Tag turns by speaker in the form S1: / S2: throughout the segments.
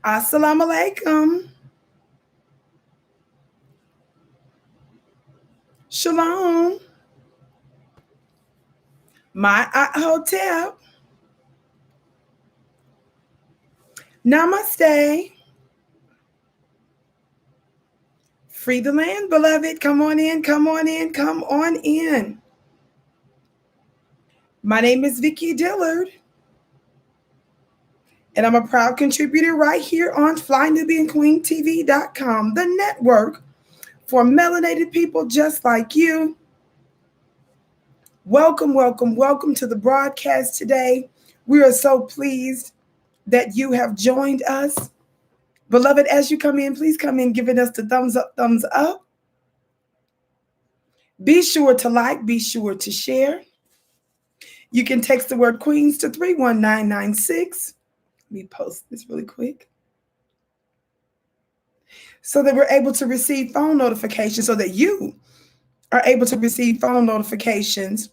S1: Assalamu alaikum. Shalom. My hotel. Namaste. Free the land, beloved. Come on in, come on in, come on in. My name is Vicki Dillard, and I'm a proud contributor right here on FlyNubianQueenTV.com, the network for melanated people just like you. Welcome, welcome, welcome to the broadcast today. We are so pleased that you have joined us. Beloved, as you come in, please come in giving us the thumbs up, thumbs up. Be sure to like, be sure to share. You can text the word Queens to 31996. Let me post this really quick so that we're able to receive phone notifications, so that you are able to receive phone notifications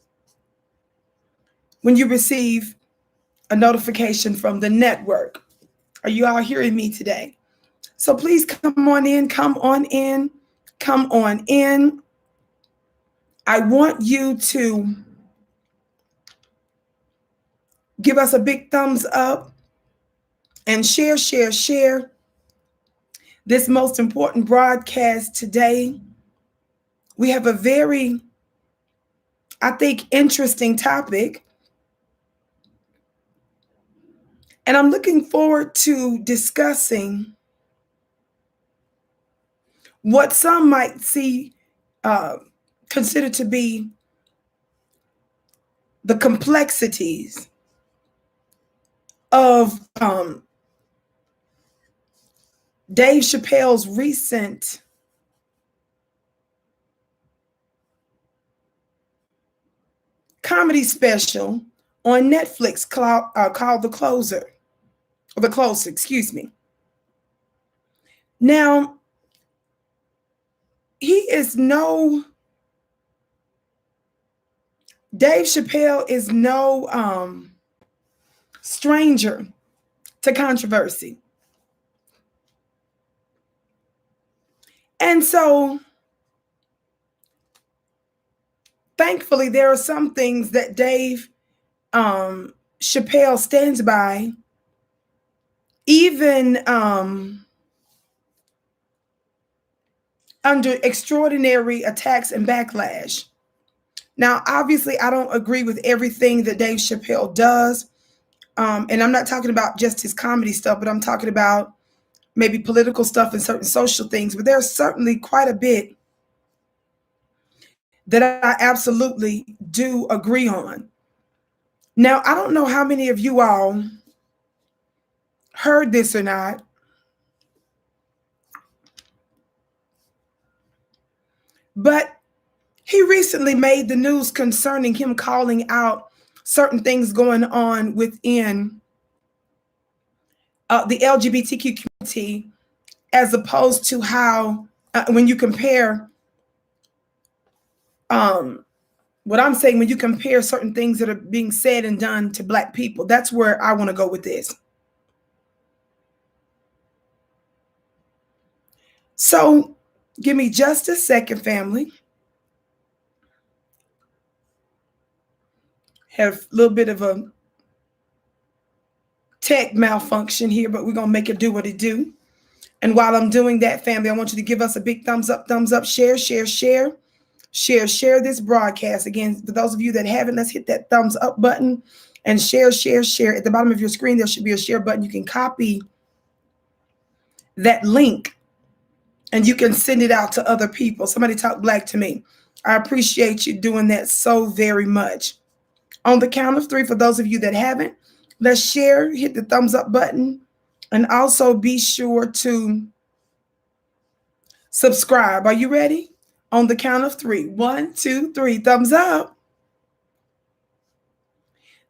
S1: when you receive a notification from the network. Are you all hearing me today? So please come on in, come on in, come on in. I want you to give us a big thumbs up and share this most important broadcast today. We have a very, I think, interesting topic. And I'm looking forward to discussing what some might consider to be the complexities of Dave Chappelle's recent comedy special on Netflix called The Closer. The Closer, excuse me. Now, Dave Chappelle is no stranger to controversy. And so, thankfully, there are some things that Dave Chappelle stands by, even under extraordinary attacks and backlash. Now, obviously, I don't agree with everything that Dave Chappelle does. And I'm not talking about just his comedy stuff, but I'm talking about maybe political stuff and certain social things. But there's certainly quite a bit that I absolutely do agree on. Now, I don't know how many of you all heard this or not, but he recently made the news concerning him calling out certain things going on within the LGBTQ community, as opposed to how, when you compare, what I'm saying, when you compare certain things that are being said and done to Black people. That's where I want to go with this. So give me just a second, family. Have a little bit of a tech malfunction here, but we're going to make it do what it do. And while I'm doing that, family, I want you to give us a big thumbs up, share this broadcast. Again, for those of you that haven't, let's hit that thumbs up button and share. At the bottom of your screen, there should be a share button. You can copy that link and you can send it out to other people. Somebody talk Black to me. I appreciate you doing that so very much. On the count of 3, for those of you that haven't, let's share, hit the thumbs up button, and also be sure to subscribe. Are you ready? On the count of 3. 1, 2, 3. Thumbs up.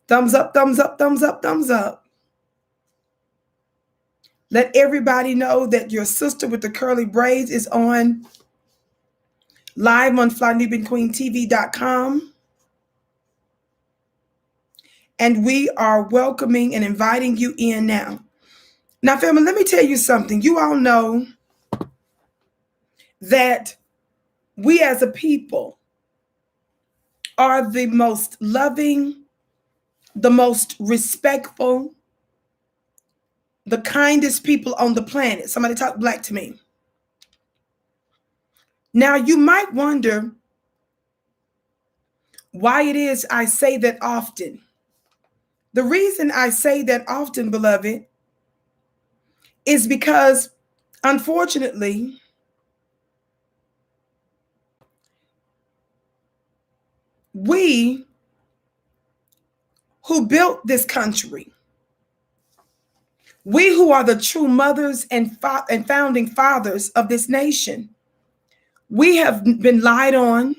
S1: Thumbs up, thumbs up, thumbs up, thumbs up. Let everybody know that your sister with the curly braids is on live on FlyNubianQueenTV.com. And we are welcoming and inviting you in now. Now, family, let me tell you something. You all know that we as a people are the most loving, the most respectful, the kindest people on the planet. Somebody talk black to me. Now, you might wonder why it is I say that often. The reason I say that often, beloved, is because, unfortunately, we who built this country, we who are the true mothers and founding fathers of this nation, we have been lied on.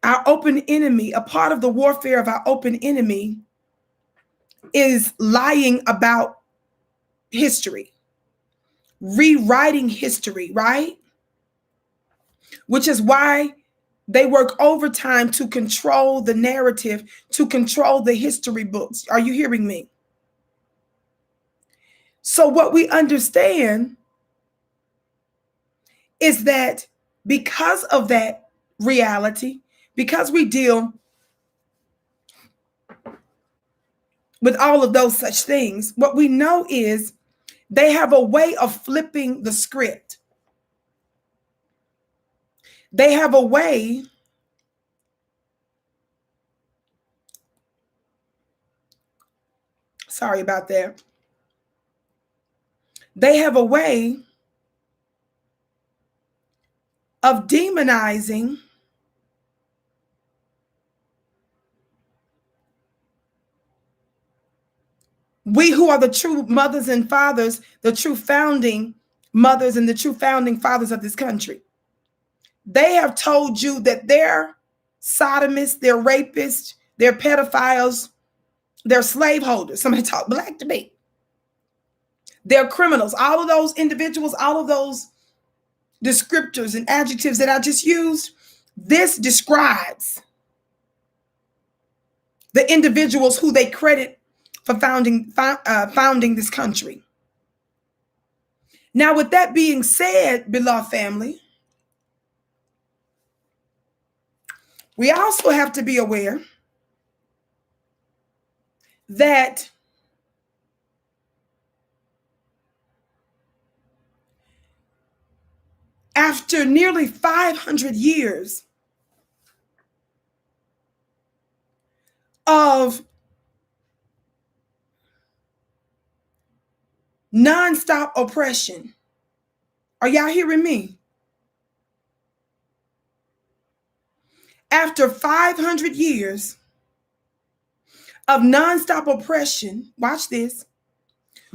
S1: Our open enemy, a part of the warfare of our open enemy, is lying about history, rewriting history, right? Which is why they work overtime to control the narrative, to control the history books. Are you hearing me? So what we understand is that because of that reality, because we deal with all of those such things, what we know is they have a way of flipping the script. They have a way sorry about that. They have a way of demonizing we who are the true mothers and fathers, the true founding mothers and the true founding fathers of this country. They have told you that they're sodomists, they're rapists, they're pedophiles, they're slaveholders. Somebody talk black to me. They're criminals. All of those individuals, all of those descriptors and adjectives that I just used, this describes the individuals who they credit for founding this country. Now, with that being said, beloved family, we also have to be aware that after nearly 500 years of nonstop oppression, are y'all hearing me? After 500 years of nonstop oppression, watch this,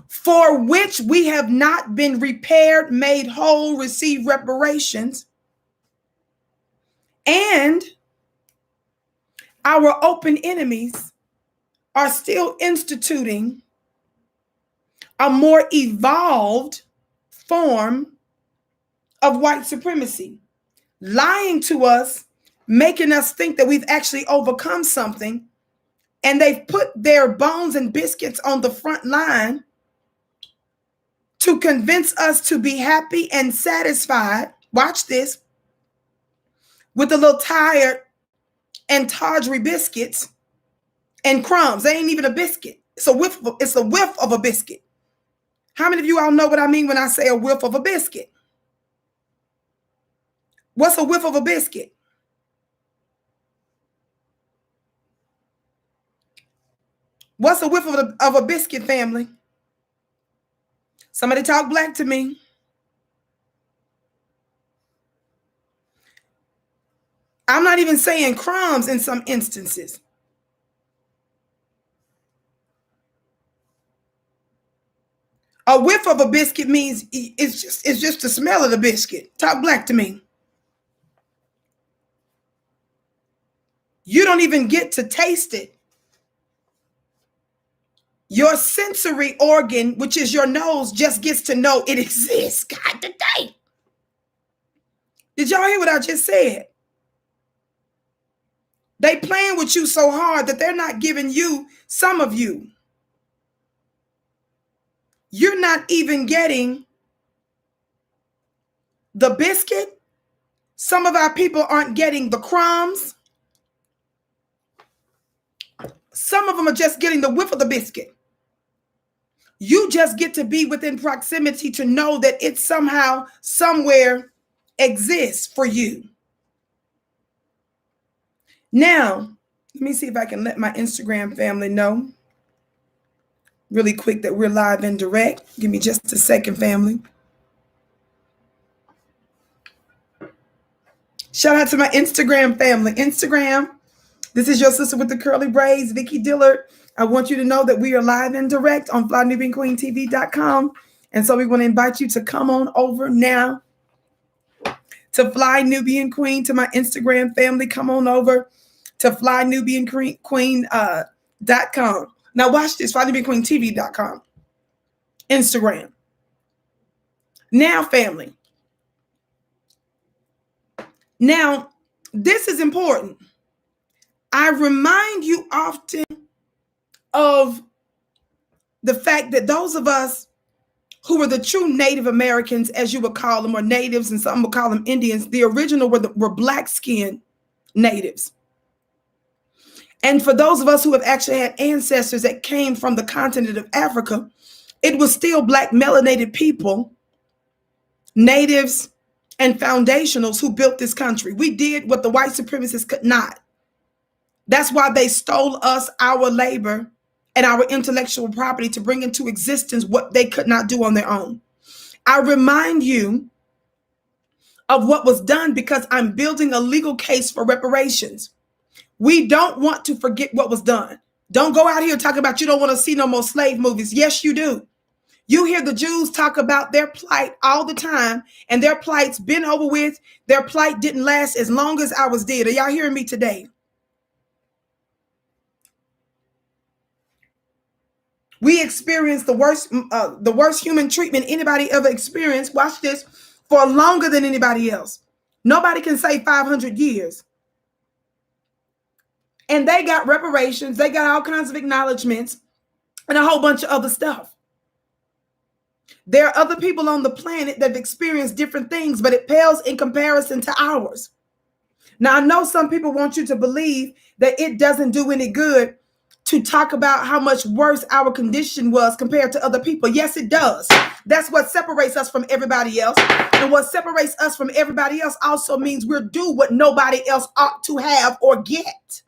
S1: for which we have not been repaired, made whole, received reparations, and our open enemies are still instituting a more evolved form of white supremacy, lying to us, making us think that we've actually overcome something, and they've put their bones and biscuits on the front line to convince us to be happy and satisfied, watch this, with a little tired and tawdry biscuits and crumbs. They ain't even a biscuit. It's a whiff of a biscuit. How many of you all know what I mean when I say a whiff of a biscuit? What's a whiff of a biscuit? What's a whiff of a biscuit, family? Somebody talk black to me. I'm not even saying crumbs in some instances. A whiff of a biscuit means it's just the smell of the biscuit. Talk black to me. You don't even get to taste it. Your sensory organ, which is your nose, just gets to know it exists. God today. Did y'all hear what I just said? They playing with you so hard that they're not giving you, some of you, You're not even getting the biscuit. Some of our people aren't getting the crumbs. Some of them are just getting the whiff of the biscuit. You just get to be within proximity to know that it somehow, somewhere exists for you. Now, let me see if I can let my Instagram family know really quick that we're live and direct. Give me just a second, family. Shout out to my Instagram family. Instagram, this is your sister with the curly braids, Vicki Dillard. I want you to know that we are live and direct on FlyNubianQueenTV.com. And so we want to invite you to come on over now to Fly Nubian Queen, to my Instagram family. Come on over to FlyNubianQueen.com. Now watch this, FlyNubianQueenTV.com. Instagram. Now, family. Now, this is important. I remind you often of the fact that those of us who were the true Native Americans, as you would call them, or natives, and some would call them Indians, the original were black-skinned natives. And for those of us who have actually had ancestors that came from the continent of Africa, it was still black melanated people, natives, and foundationals who built this country. We did what the white supremacists could not. That's why they stole us, our labor, and our intellectual property to bring into existence what they could not do on their own. I remind you of what was done because I'm building a legal case for reparations. We don't want to forget what was done. Don't go out here talking about you don't want to see no more slave movies. Yes, you do. You hear the Jews talk about their plight all the time, and their plight's been over with. Their plight didn't last as long as I was dead. Are y'all hearing me today? We experienced the worst human treatment anybody ever experienced. Watch this, for longer than anybody else. Nobody can say 500 years. And they got reparations. They got all kinds of acknowledgments and a whole bunch of other stuff. There are other people on the planet that have experienced different things, but it pales in comparison to ours. Now, I know some people want you to believe that it doesn't do any good to talk about how much worse our condition was compared to other people. Yes, it does. That's what separates us from everybody else. And what separates us from everybody else also means we're due what nobody else ought to have or get.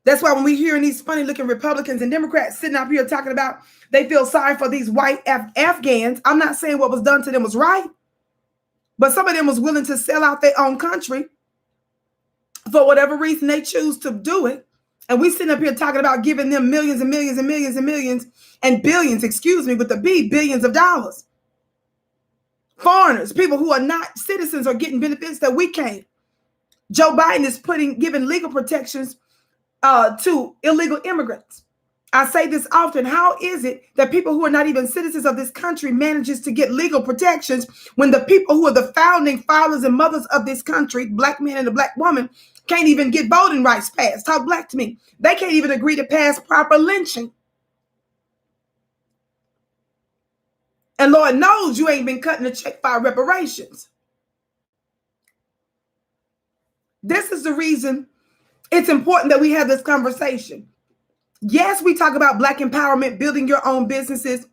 S1: That's why when we hearing these funny looking Republicans and Democrats sitting up here talking about they feel sorry for these white Afghans, I'm not saying what was done to them was right, but some of them was willing to sell out their own country for whatever reason they choose to do it. And we sitting up here talking about giving them millions and millions and millions and millions and billions, excuse me, with the B, billions of dollars. Foreigners, people who are not citizens, are getting benefits that we can't. Joe Biden is giving legal protections to illegal immigrants. I say this often. How is it that people who are not even citizens of this country manages to get legal protections when the people who are the founding fathers and mothers of this country, black men and a black woman, can't even get voting rights passed? Talk black to me. They can't even agree to pass proper lynching. And Lord knows you ain't been cutting a check for reparations. This is the reason it's important that we have this conversation. Yes, we talk about black empowerment, building your own businesses,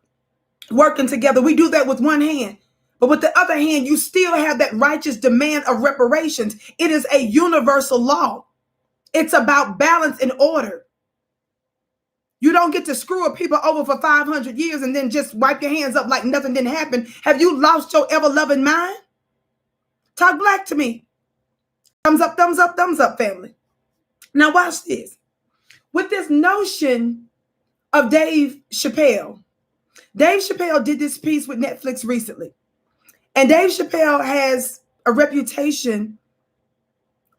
S1: working together. We do that with one hand. But with the other hand, you still have that righteous demand of reparations. It is a universal law. It's about balance and order. You don't get to screw up people over for 500 years and then just wipe your hands up like nothing didn't happen. Have you lost your ever-loving mind? Talk black to me. Thumbs up, family. Now watch this. With this notion of Dave Chappelle did this piece with Netflix recently. And Dave Chappelle has a reputation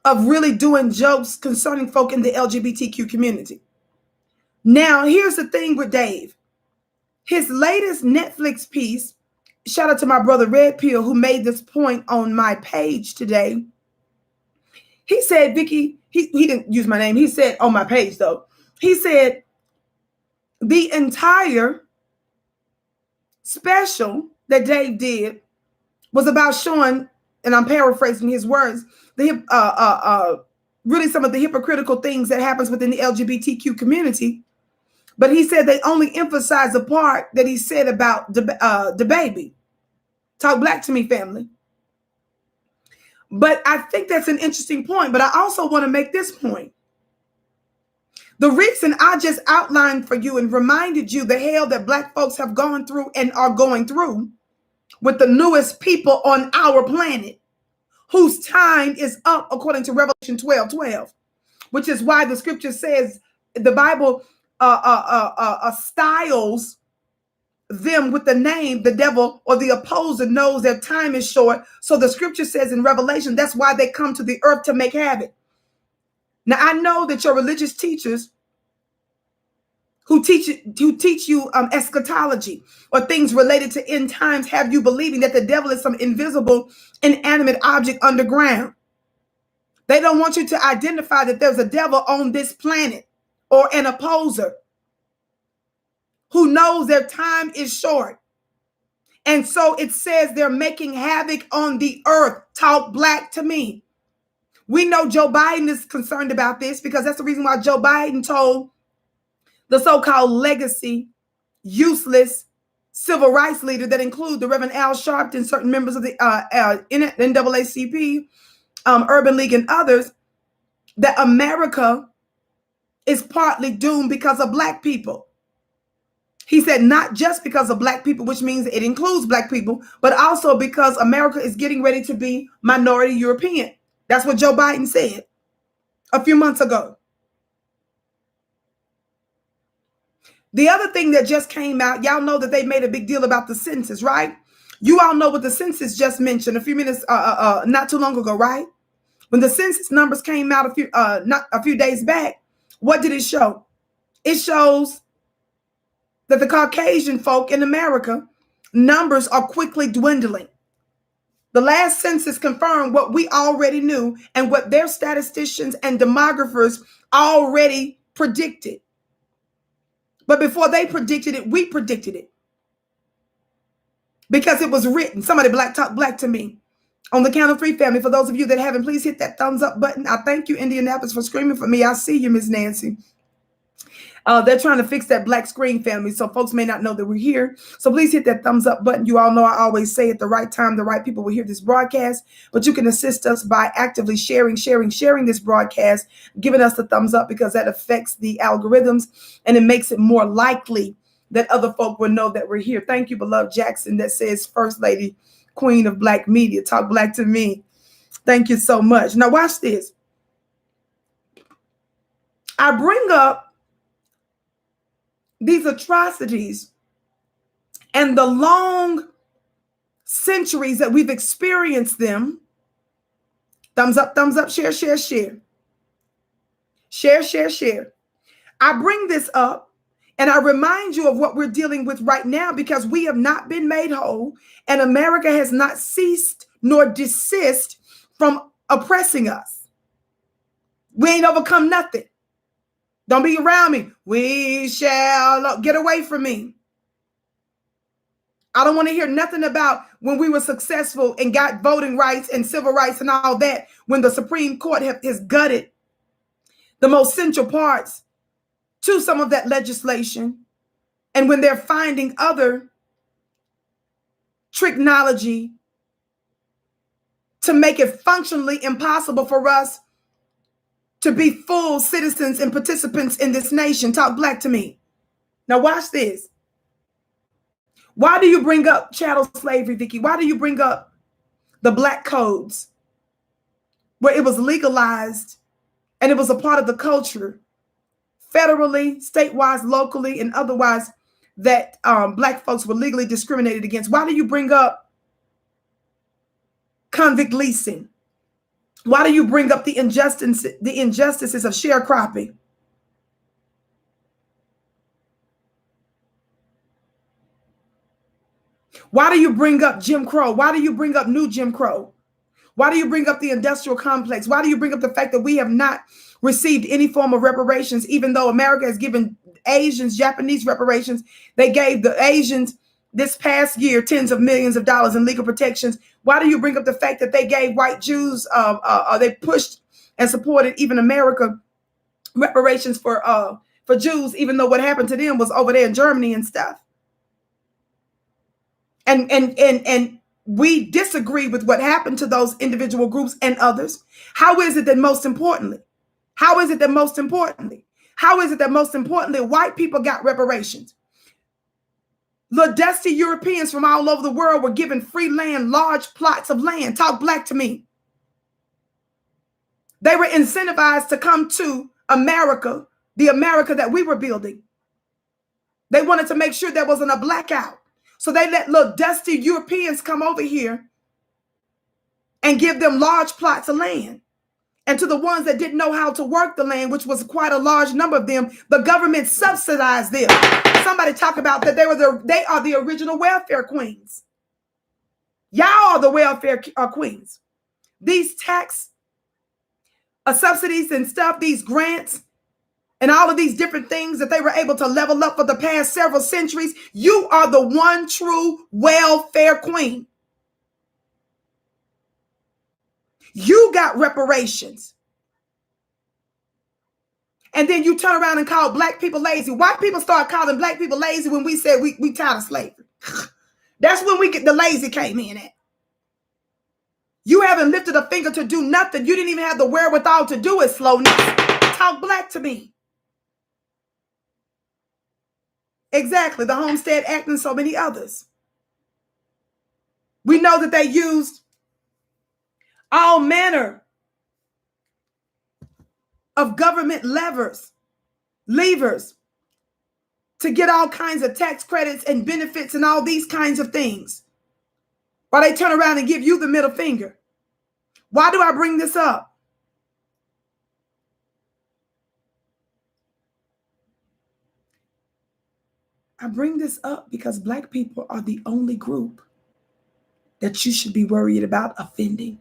S1: of really doing jokes concerning folk in the LGBTQ community. Now, here's the thing with Dave. His latest Netflix piece, shout out to my brother Red Pill, who made this point on my page today. He said, Vicki, he didn't use my name. He said on my page, though, He said the entire special that Dave did was about showing, and I'm paraphrasing his words, really some of the hypocritical things that happens within the LGBTQ community. But he said they only emphasized the part that he said about DaBaby. Talk black to me, family. But I think that's an interesting point. But I also want to make this point. The reason I just outlined for you and reminded you the hell that black folks have gone through and are going through with the newest people on our planet, whose time is up according to Revelation 12:12, which is why the scripture says the Bible styles them with the name, the devil or the opposer knows their time is short. So the scripture says in Revelation, that's why they come to the earth to make havoc. Now, I know that your religious teachers who teach you eschatology or things related to end times have you believing that the devil is some invisible, inanimate object underground. They don't want you to identify that there's a devil on this planet or an opposer who knows their time is short. And so it says they're making havoc on the earth. Talk black to me. We know Joe Biden is concerned about this because that's the reason why Joe Biden told the so-called legacy, useless civil rights leader that include the Reverend Al Sharpton, certain members of the NAACP, Urban League, and others, that America is partly doomed because of black people. He said not just because of black people, which means it includes black people, but also because America is getting ready to be minority European. That's what Joe Biden said a few months ago. The other thing that just came out, y'all know that they made a big deal about the census, right? You all know what the census just mentioned a few minutes, not too long ago, right? When the census numbers came out a few days back, what did it show? It shows that the Caucasian folk in America numbers are quickly dwindling. The last census confirmed what we already knew and what their statisticians and demographers already predicted. But before they predicted it, we predicted it. Because it was written. Somebody talk black to me. On the count of three, family, for those of you that haven't, please hit that thumbs up button. I thank you, Indianapolis, for screaming for me. I see you, Miss Nancy. They're trying to fix that black screen, family, so folks may not know that we're here. So please hit that thumbs up button. You all know I always say at the right time, the right people will hear this broadcast. But you can assist us by actively sharing this broadcast, giving us the thumbs up because that affects the algorithms and it makes it more likely that other folk will know that we're here. Thank you, beloved Jackson, that says First Lady, Queen of Black Media. Talk black to me. Thank you so much. Now watch this. I bring up these atrocities and the long centuries that we've experienced them. Thumbs up, share, share, share. Share, share, share. I bring this up and I remind you of what we're dealing with right now because we have not been made whole and America has not ceased nor desist from oppressing us. We ain't overcome nothing. Don't be around me. We shall get away from me. I don't want to hear nothing about when we were successful and got voting rights and civil rights and all that, when the Supreme Court has gutted the most central parts to some of that legislation. And when they're finding other technology to make it functionally impossible for us to be full citizens and participants in this nation. Talk black to me. Now watch this. Why do you bring up chattel slavery, Vicki? Why do you bring up the black codes where it was legalized and it was a part of the culture federally, statewide, locally, and otherwise that black folks were legally discriminated against? Why do you bring up convict leasing? Why do you bring up the injustices of sharecropping? Why do you bring up Jim Crow? Why do you bring up new Jim Crow? Why do you bring up the industrial complex? Why do you bring up the fact that we have not received any form of reparations, even though America has given Asians, Japanese reparations? They gave the Asians this past year tens of millions of dollars in legal protections. Why do you bring up the fact that they gave white Jews, they pushed and supported even America reparations for Jews, even though what happened to them was over there in Germany and stuff? And we disagree with what happened to those individual groups and others. How is it that most importantly, white people got reparations? The dusty Europeans from all over the world were given free land, large plots of land. Talk black to me. They were incentivized to come to America, the America that we were building. They wanted to make sure there wasn't a blackout. So they let little dusty Europeans come over here and give them large plots of land. And to the ones that didn't know how to work the land, which was quite a large number of them, the government subsidized them. Somebody talk about that they are the original welfare queens. Y'all are the welfare queens. These tax subsidies and stuff, these grants, and all of these different things that they were able to level up for the past several centuries, you are the one true welfare queen. You got reparations. And then you turn around and call black people lazy. White people start calling black people lazy when we said we tired of slavery. That's when the lazy came in at. You haven't lifted a finger to do nothing. You didn't even have the wherewithal to do it, slowness. Talk black to me. Exactly, the Homestead Act and so many others. We know that they used all manner of government levers to get all kinds of tax credits and benefits and all these kinds of things, while they turn around and give you the middle finger. Why do I bring this up? I bring this up because black people are the only group that you should be worried about offending.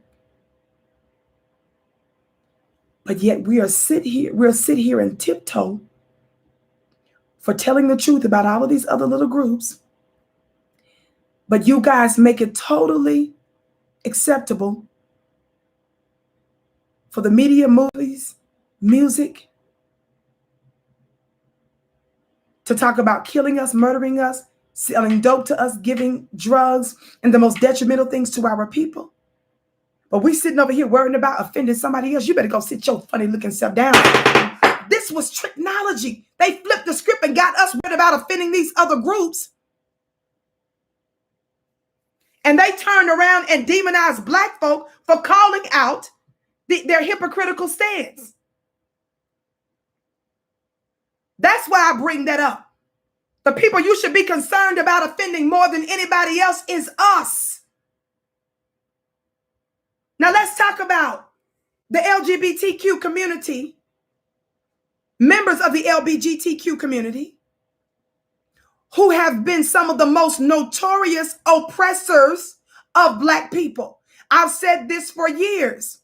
S1: But yet we'll sit here and tiptoe for telling the truth about all of these other little groups. But you guys make it totally acceptable for the media, movies, music, to talk about killing us, murdering us, selling dope to us, giving drugs, and the most detrimental things to our people. But we sitting over here worrying about offending somebody else. You better go sit your funny looking self down. This was technology. They flipped the script and got us worried about offending these other groups. And they turned around and demonized black folk for calling out their hypocritical stance. That's why I bring that up. The people you should be concerned about offending more than anybody else is us. Now let's talk about the LGBTQ community, members of the LGBTQ community, who have been some of the most notorious oppressors of black people. I've said this for years.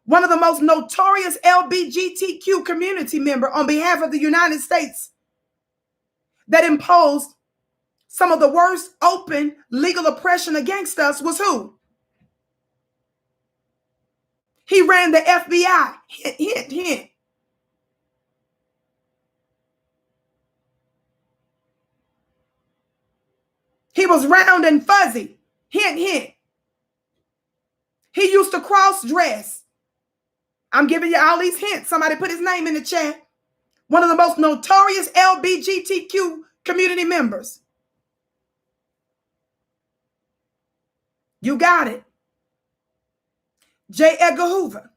S1: One of the most notorious LGBTQ community member on behalf of the United States that imposed some of the worst open legal oppression against us was who? He ran the FBI. Hint, hint, hint. He was round and fuzzy. Hint, hint. He used to cross-dress. I'm giving you all these hints. Somebody put his name in the chat. One of the most notorious LGBTQ community members. You got it. J. Edgar Hoover.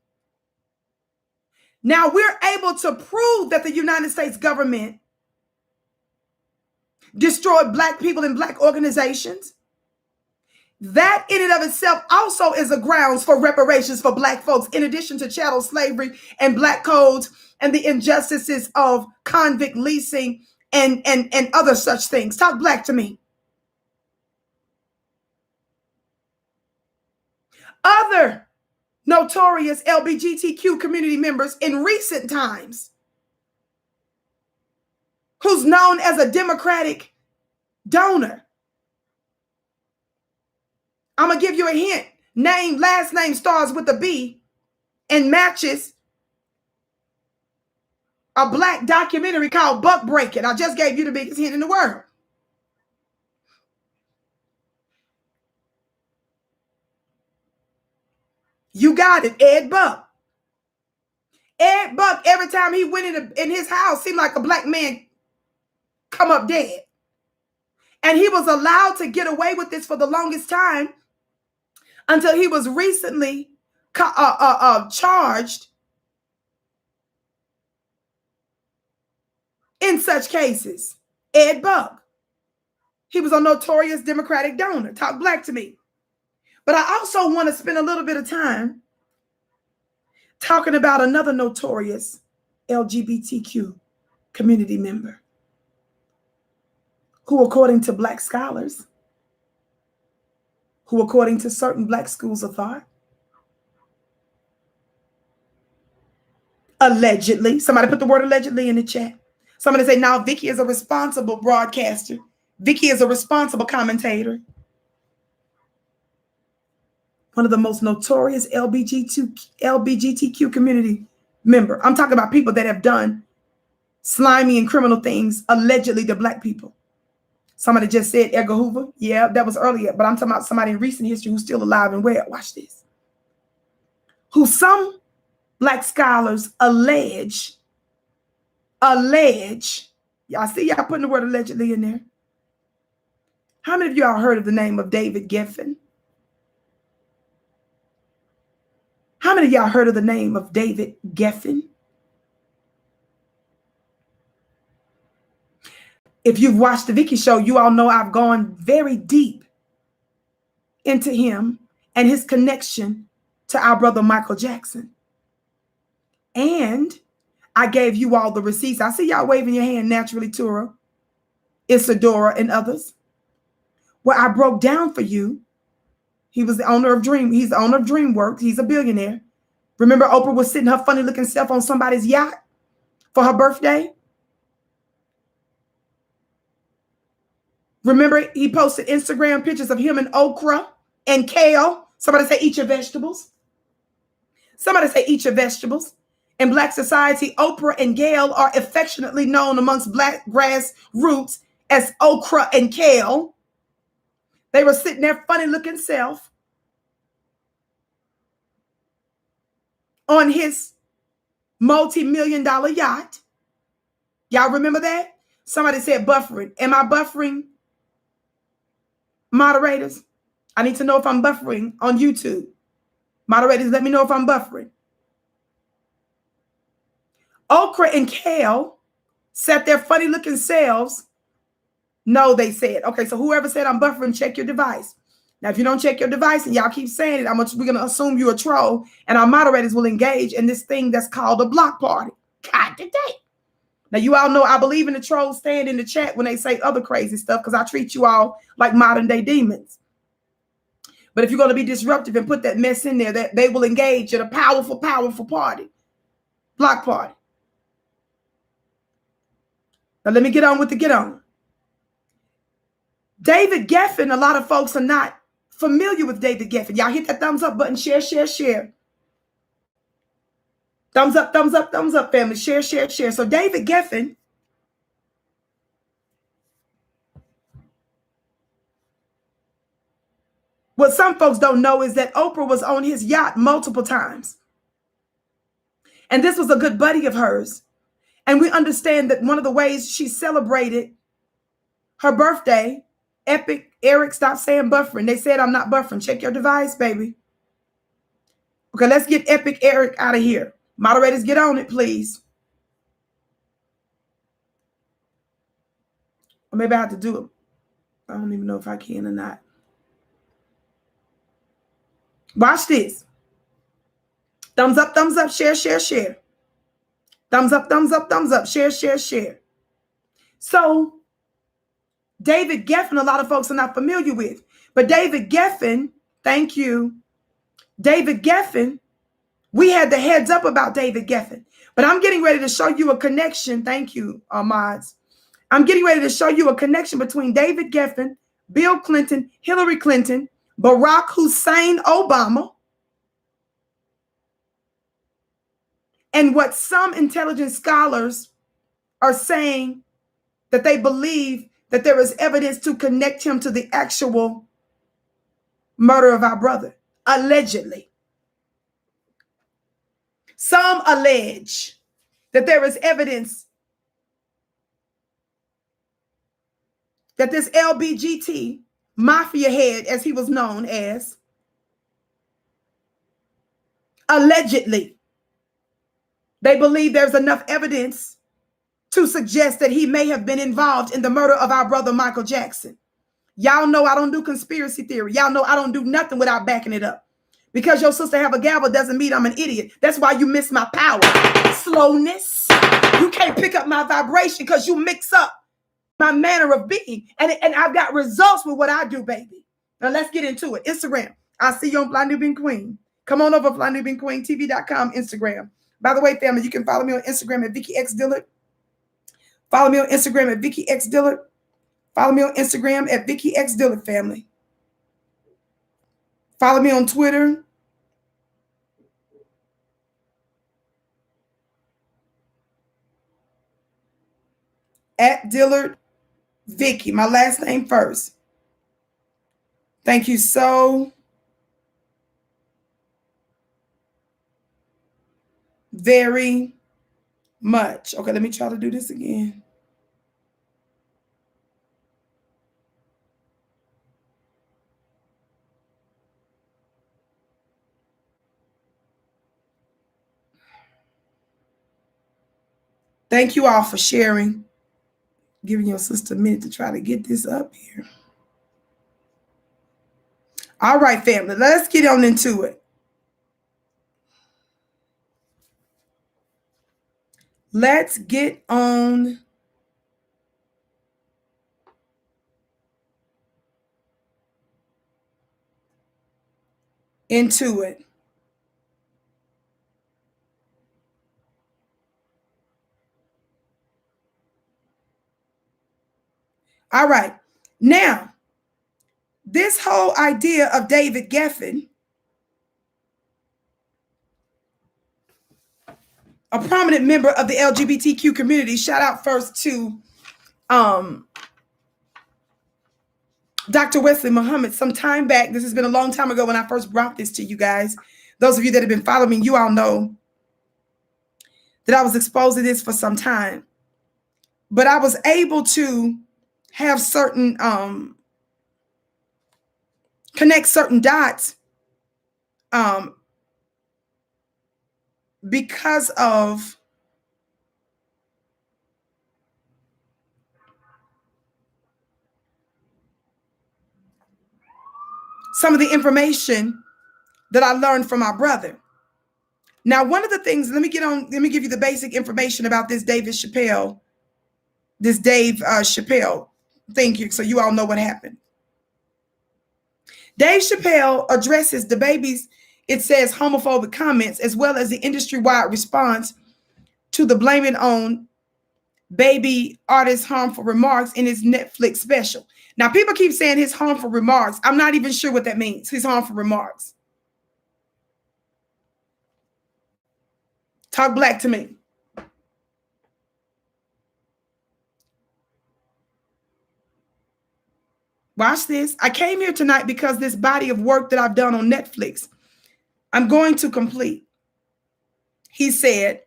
S1: Now we're able to prove that the United States government destroyed black people and black organizations. That in and of itself also is a grounds for reparations for black folks, in addition to chattel slavery and black codes and the injustices of convict leasing and other such things. Talk black to me. Other notorious LGBTQ community members in recent times, who's known as a Democratic donor. I'm going to give you a hint. Last name starts with a B and matches a Black documentary called Buck Breaking. I just gave you the biggest hint in the world. You got it, Ed Buck. Ed Buck, every time he went in his house, seemed like a Black man come up dead. And he was allowed to get away with this for the longest time until he was recently charged in such cases. Ed Buck. He was a notorious Democratic donor. Talk black to me. But I also want to spend a little bit of time talking about another notorious LGBTQ community member who, according to Black scholars, who, according to certain Black schools of thought, allegedly, somebody put the word allegedly in the chat. Somebody say, now Vicki is a responsible broadcaster. Vicki is a responsible commentator. One of the most notorious LGBTQ community member. I'm talking about people that have done slimy and criminal things allegedly to Black people. Somebody just said Edgar Hoover. Yeah, that was earlier, but I'm talking about somebody in recent history who's still alive and well. Watch this. Who some Black scholars allege, y'all see y'all putting the word allegedly in there. How many of y'all heard of the name of David Geffen? How many of y'all heard of the name of David Geffen? If you've watched the Vicki show, you all know I've gone very deep into him and his connection to our brother Michael Jackson. And I gave you all the receipts. I see y'all waving your hand naturally, Tura, Isadora, and others. Where I broke down for you. He's the owner of DreamWorks. He's a billionaire. Remember Oprah was sitting her funny looking self on somebody's yacht for her birthday? Remember he posted Instagram pictures of him and okra and kale. Somebody say eat your vegetables. Somebody say eat your vegetables. In Black society, Oprah and Gail are affectionately known amongst Black grassroots as okra and kale. They were sitting there funny looking self on his multi-million-dollar yacht. Y'all remember that? Somebody said buffering. Am I buffering? Moderators, I need to know if I'm buffering on YouTube. Moderators, let me know if I'm buffering. Okra and kale sat their funny looking selves. No, they said. Okay, so whoever said I'm buffering, check your device. Now, if you don't check your device and y'all keep saying it, we're going to assume you're a troll, and our moderators will engage in this thing that's called a block party. God today. Now, you all know I believe in the trolls stand in the chat when they say other crazy stuff because I treat you all like modern day demons. But if you're going to be disruptive and put that mess in there, that they will engage in a powerful, powerful party. Block party. Now, let me get on with the get on. David Geffen, a lot of folks are not familiar with David Geffen. Y'all hit that thumbs up button. Share, share, share. Thumbs up, thumbs up, thumbs up, family. Share, share, share. So David Geffen what some folks don't know is that Oprah was on his yacht multiple times. And this was a good buddy of hers. And we understand that one of the ways she celebrated her birthday, Epic, Eric, stop saying buffering. They said I'm not buffering. Check your device, baby. Okay, let's get Epic Eric out of here. Moderators, get on it, please. Or maybe I have to do it. I don't even know if I can or not. Watch this. Thumbs up, share, share, share. Thumbs up, share, share, share. So, David Geffen, a lot of folks are not familiar with. But David Geffen, thank you. David Geffen We had the heads up about David Geffen. But I'm getting ready to show you a connection. Thank you, mods. I'm getting ready to show you a connection between David Geffen, Bill Clinton, Hillary Clinton, Barack Hussein Obama, and what some intelligence scholars are saying that they believe that there is evidence to connect him to the actual murder of our brother, allegedly. Some allege that there is evidence that this LGBT mafia head, as he was known as, allegedly, they believe there's enough evidence to suggest that he may have been involved in the murder of our brother Michael Jackson. Y'all know I don't do conspiracy theory. Y'all know I don't do nothing without backing it up. Because your sister have a gavel doesn't mean I'm an idiot. That's why you miss my power. Slowness. You can't pick up my vibration because you mix up my manner of being. And I've got results with what I do, baby. Now let's get into it. Instagram. I'll see you on Fly Nubian Queen. Come on over, FlyNubianQueenTV.com, Instagram. By the way, family, you can follow me on Instagram at Vicki X Dillard. Follow me on Instagram at Vicki X Dillard. Follow me on Instagram at Vicki X Dillard, family. Follow me on Twitter. At Dillard Vicki, my last name first. Thank you so very much. Okay, let me try to do this again. Thank you all for sharing. Giving your sister a minute to try to get this up here. All right, family, let's get on into it. Let's get on into it. All right. Now, this whole idea of David Geffen, a prominent member of the LGBTQ community, shout out first to Dr. Wesley Muhammad. Some time back, this has been a long time ago when I first brought this to you guys. Those of you that have been following me, you all know that I was exposed to this for some time. But I was able to have certain, connect certain dots because of some of the information that I learned from my brother. Now, one of the things, let me give you the basic information about this Dave Chappelle. Thank you. So you all know what happened. Dave Chappelle addresses DaBaby's, it says, homophobic comments, as well as the industry-wide response to the Blame It On Baby artist's harmful remarks in his Netflix special. Now, people keep saying his harmful remarks. I'm not even sure what that means, his harmful remarks. Talk black to me. Watch this. I came here tonight because this body of work that I've done on Netflix, I'm going to complete. He said,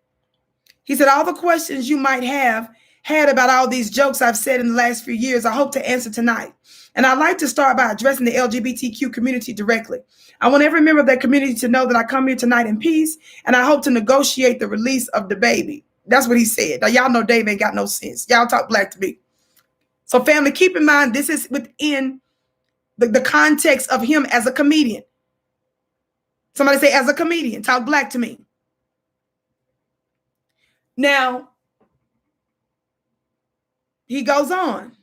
S1: all the questions you might have had about all these jokes I've said in the last few years, I hope to answer tonight. And I'd like to start by addressing the LGBTQ community directly. I want every member of that community to know that I come here tonight in peace, and I hope to negotiate the release of DaBaby. That's what he said. Now, y'all know Dave ain't got no sense. Y'all talk black to me. So, family, keep in mind, this is within the context of him as a comedian. Somebody say, as a comedian, talk black to me. Now, he goes on.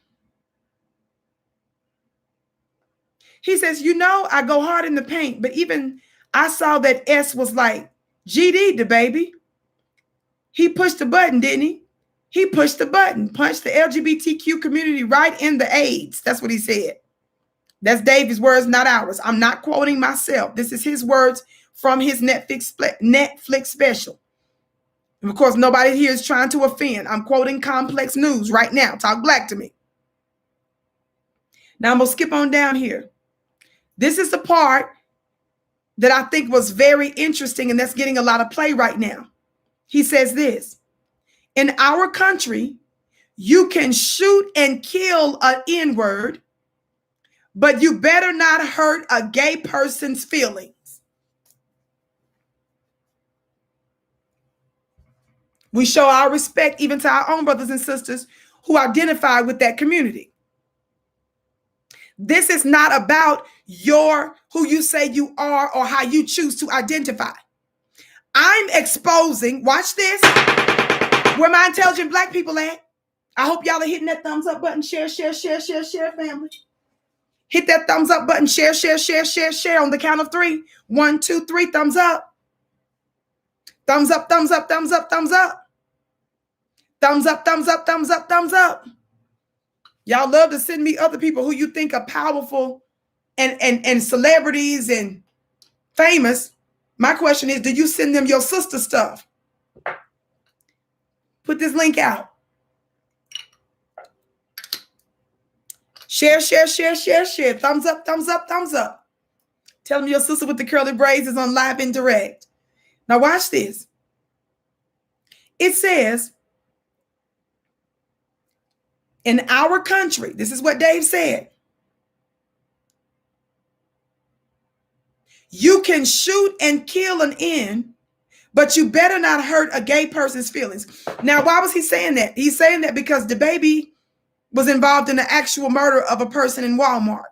S1: He says, I go hard in the paint, but even I saw that S was like GD, DaBaby. He pushed the button, didn't he? He pushed the button, punched the LGBTQ community right in the AIDS. That's what he said. That's David's words, not ours. I'm not quoting myself. This is his words from his Netflix special. And of course, nobody here is trying to offend. I'm quoting Complex News right now. Talk black to me. Now I'm going to skip on down here. This is the part that I think was very interesting, and that's getting a lot of play right now. He says this: in our country, you can shoot and kill an N-word, but you better not hurt a gay person's feelings. We show our respect even to our own brothers and sisters who identify with that community. This is not about who you say you are or how you choose to identify. I'm exposing, watch this, where my intelligent black people at. I hope y'all are hitting that thumbs up button. Share, family. Hit that thumbs up button. Share on the count of 3. 1, 2, 3, thumbs up. Thumbs up, thumbs up, thumbs up, thumbs up. Thumbs up, thumbs up, thumbs up, thumbs up. Y'all love to send me other people who you think are powerful and celebrities and famous. My question is, do you send them your sister stuff? Put this link out. Share. Thumbs up, thumbs up, thumbs up. Tell them your sister with the curly braids is on live and direct. Now watch this. It says, in our country, this is what Dave said, you can shoot and kill an N, but you better not hurt a gay person's feelings. Now, why was he saying that? He's saying that because DaBaby was involved in the actual murder of a person in Walmart.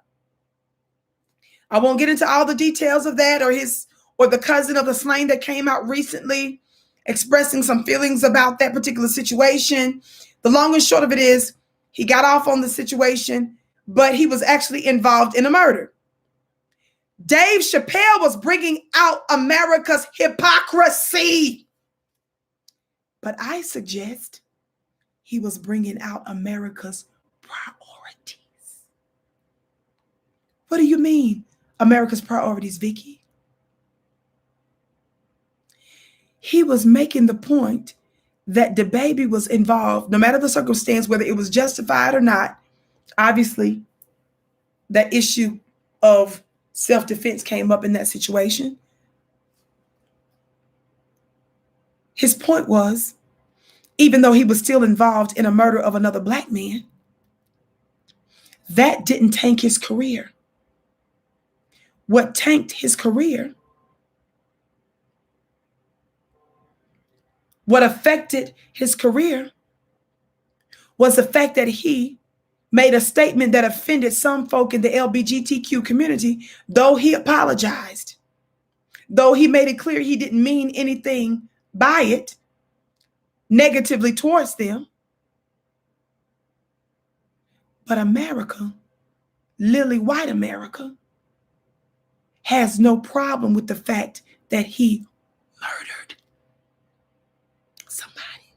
S1: I won't get into all the details of that, or the cousin of the slain that came out recently expressing some feelings about that particular situation. The long and short of it is, he got off on the situation, but he was actually involved in a murder. Dave Chappelle was bringing out America's hypocrisy. But I suggest he was bringing out America's priorities. What do you mean, America's priorities, Vicki? He was making the point that DaBaby was involved, no matter the circumstance, whether it was justified or not. Obviously, that issue of self-defense came up in that situation. His point was, even though he was still involved in a murder of another black man, that didn't tank his career. What tanked his career, what affected his career, was the fact that he made a statement that offended some folk in the LGBTQ community, though he apologized, though he made it clear he didn't mean anything by it negatively towards them. But America, lily white America, has no problem with the fact that he murdered somebody.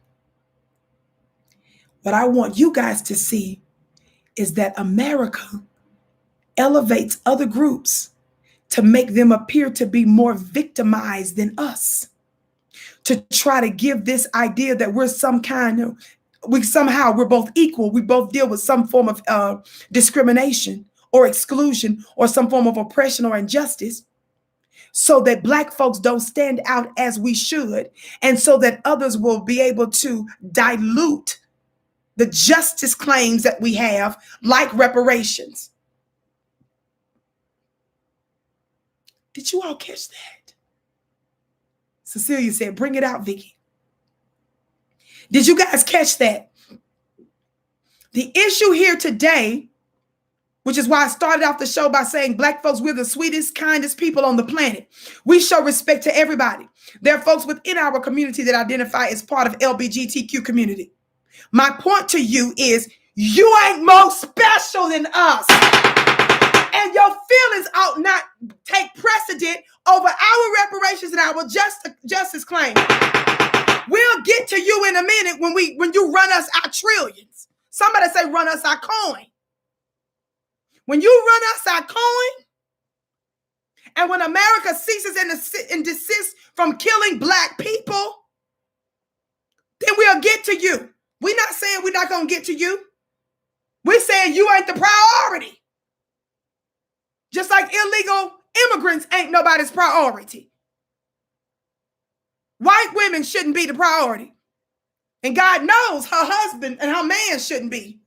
S1: What I want you guys to see is that America elevates other groups to make them appear to be more victimized than us, to try to give this idea that we're we're both equal. We both deal with some form of discrimination or exclusion or some form of oppression or injustice, so that black folks don't stand out as we should, and so that others will be able to dilute the justice claims that we have, like reparations. Did you all catch that? Cecilia said, bring it out, Vicki. Did you guys catch that? The issue here today, which is why I started off the show by saying black folks, we're the sweetest, kindest people on the planet. We show respect to everybody. There are folks within our community that identify as part of LGBTQ community. My point to you is, you ain't more special than us. And your feelings ought not take precedent over our reparations and our justice claim. We'll get to you in a minute when you run us our trillions. Somebody say run us our coin. When you run us our coin, and when America ceases and desists from killing Black people, then we'll get to you. We're not saying we're not going to get to you. We're saying you ain't the priority. Just like illegal immigrants ain't nobody's priority. White women shouldn't be the priority. And God knows her husband and her man shouldn't be.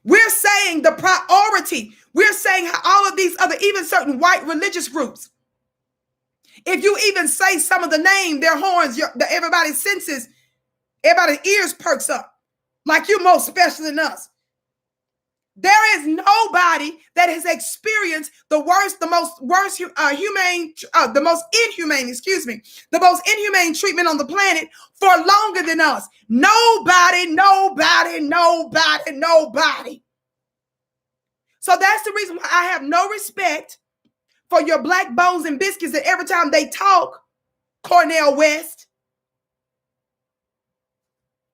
S1: We're saying the priority. We're saying how all of these other, even certain white religious groups, if you even say some of the name, their horns, everybody's senses, everybody's ears perks up. Like you most special than us. There is nobody that has experienced the most inhumane treatment on the planet for longer than us. Nobody. So that's the reason why I have no respect for your black bones and biscuits that every time they talk, Cornel West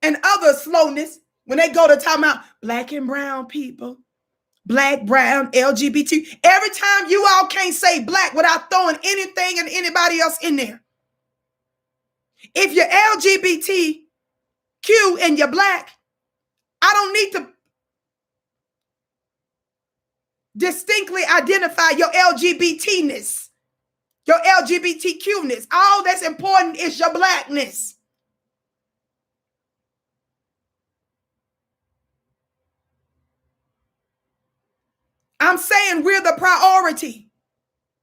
S1: and other slowness, when they go to talk about Black and brown people, Black, brown, LGBT, every time you all can't say Black without throwing anything and anybody else in there. If you're LGBTQ and you're Black, I don't need to distinctly identify your LGBTness, your LGBTQness. All that's important is your Blackness. I'm saying we're the priority.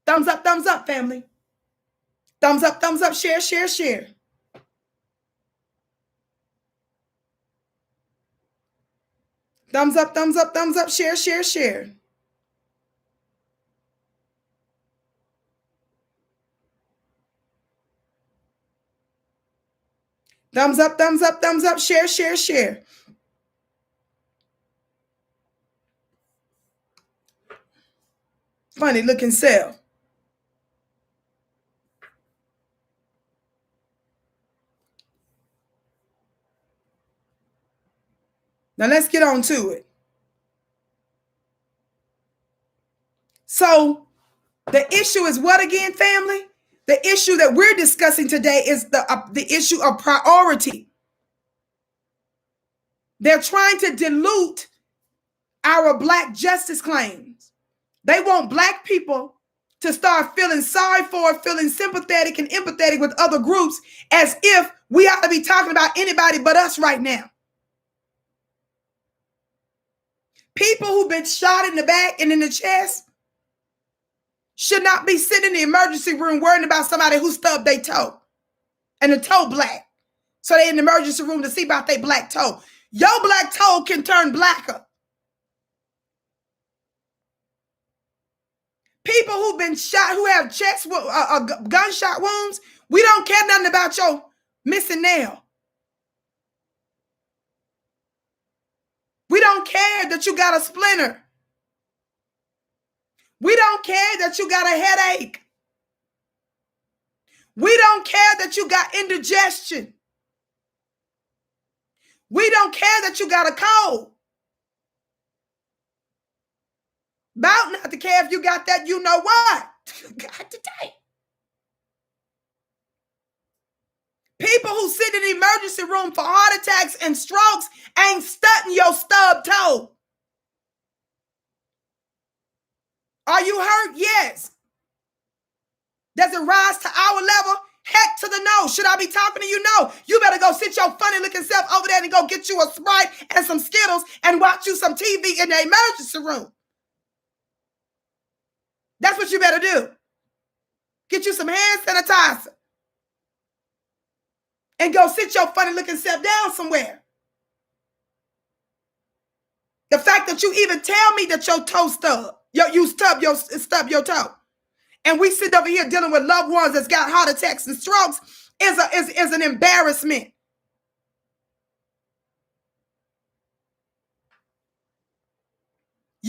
S1: Thumbs up, family. Thumbs up, share. Thumbs up, share. Thumbs up, share. Funny looking self. Now let's get on to it. So the issue is what again, family? The issue that we're discussing today is the issue of priority. They're trying to dilute our Black justice claims. They want Black people to start feeling sorry for, feeling sympathetic and empathetic with other groups as if we ought to be talking about anybody but us right now. People who've been shot in the back and in the chest should not be sitting in the emergency room worrying about somebody who stubbed their toe and the toe black. So they're in the emergency room to see about their black toe. Your black toe can turn blacker. People who've been shot, who have chest gunshot wounds, we don't care nothing about your missing nail. We don't care that you got a splinter. We don't care that you got a headache. We don't care that you got indigestion. We don't care that you got a cold. About not to care if you got that, you know what? God today. People who sit in the emergency room for heart attacks and strokes ain't studying your stub toe. Are you hurt? Yes. Does it rise to our level? Heck to the no. Should I be talking to you? No. You better go sit your funny looking self over there and go get you a Sprite and some Skittles and watch you some TV in the emergency room. That's what you better do. Get you some hand sanitizer. And go sit your funny looking self down somewhere. The fact that you even tell me that your toe stub, you stub your toe. And we sit over here dealing with loved ones that's got heart attacks and strokes is an embarrassment.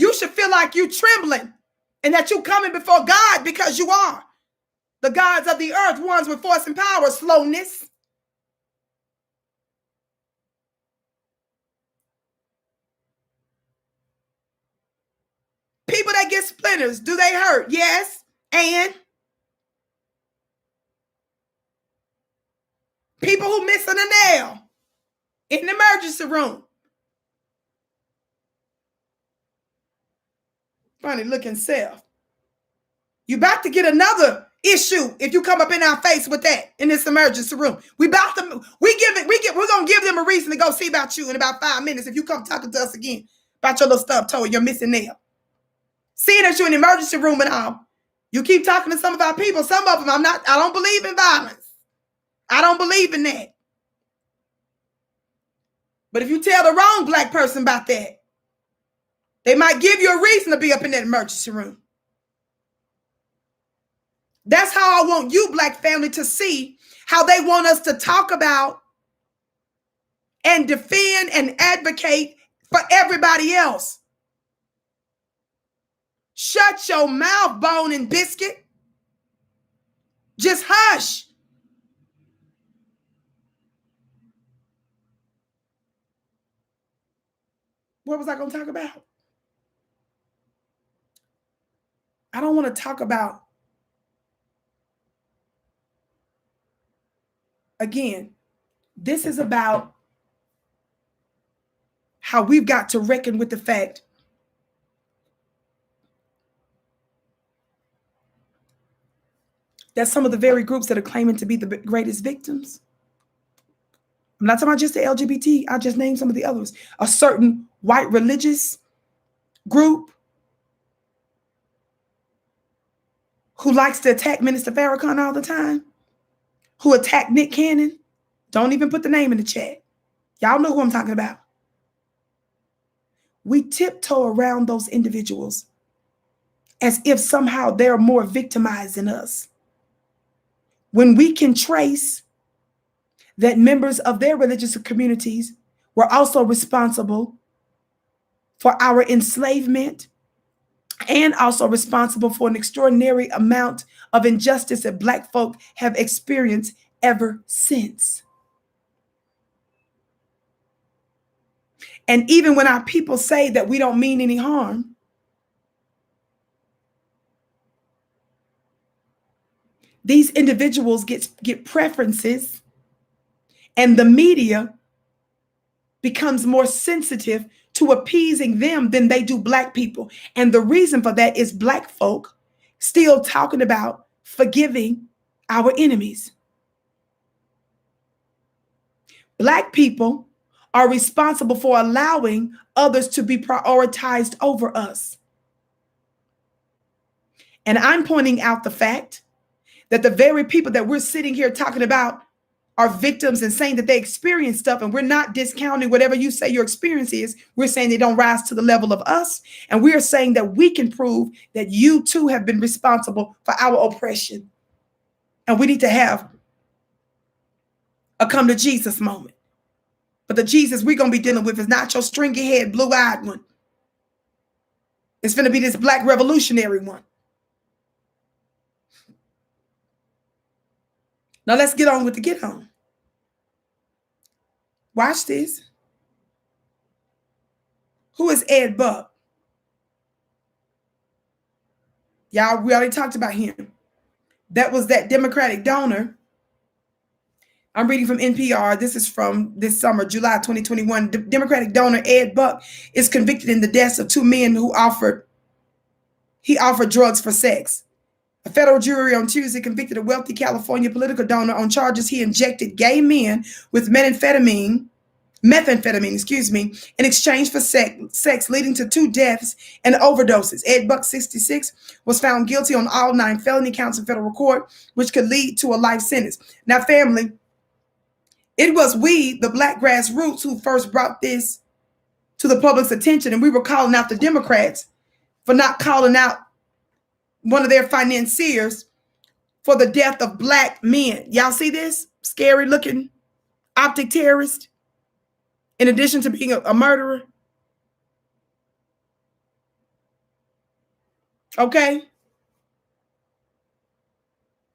S1: You should feel like you trembling and that you coming before God, because you are. The gods of the earth, ones with force and power, slowness. People that get splinters, do they hurt? Yes. And people who missing a nail in the emergency room. Funny looking self. You about to get another issue if you come up in our face with that in this emergency room. We're gonna give them a reason to go see about you in about 5 minutes if you come talking to us again about your little stub toe and your missing nail. Seeing that you're in the emergency room and all, you keep talking to some of our people. Some of them, I don't believe in violence. I don't believe in that. But if you tell the wrong black person about that, they might give you a reason to be up in that emergency room. That's how I want you, black family, to see how they want us to talk about and defend and advocate for everybody else. Shut your mouth, bone and biscuit. Just hush. What was I going to talk about? I don't want to talk about, again, this is about how we've got to reckon with the fact that some of the very groups that are claiming to be the greatest victims, I'm not talking about just the LGBT, I just named some of the others, a certain white religious group who likes to attack Minister Farrakhan all the time, who attack Nick Cannon. Don't even put the name in the chat. Y'all know who I'm talking about. We tiptoe around those individuals as if somehow they're more victimized than us, when we can trace that members of their religious communities were also responsible for our enslavement and also responsible for an extraordinary amount of injustice that black folk have experienced ever since. And even when our people say that we don't mean any harm, these individuals get preferences, and the media becomes more sensitive to appeasing them than they do black people. And the reason for that is black folk still talking about forgiving our enemies. Black people are responsible for allowing others to be prioritized over us. And I'm pointing out the fact that the very people that we're sitting here talking about are victims and saying that they experience stuff, and we're not discounting whatever you say your experience is. We're saying they don't rise to the level of us, and we are saying that we can prove that you too have been responsible for our oppression. And we need to have a come to Jesus moment. But the Jesus we're going to be dealing with is not your stringy head, blue-eyed one. It's going to be this black revolutionary one. Now let's get on with the get on. Watch this. Who is Ed Buck? Y'all, we already talked about him. That was that Democratic donor. I'm reading from NPR. This is from this summer, July 2021. Democratic donor Ed Buck is convicted in the deaths of two men who offered drugs for sex. A federal jury on Tuesday convicted a wealthy California political donor on charges he injected gay men with methamphetamine, in exchange for sex, leading to 2 deaths and overdoses. Ed Buck, 66, was found guilty on all 9 felony counts in federal court, which could lead to a life sentence. Now, family, it was we, the black grassroots, who first brought this to the public's attention, and we were calling out the Democrats for not calling out one of their financiers for the death of black men. Y'all see this? Scary looking optic terrorist, in addition to being a murderer. Okay?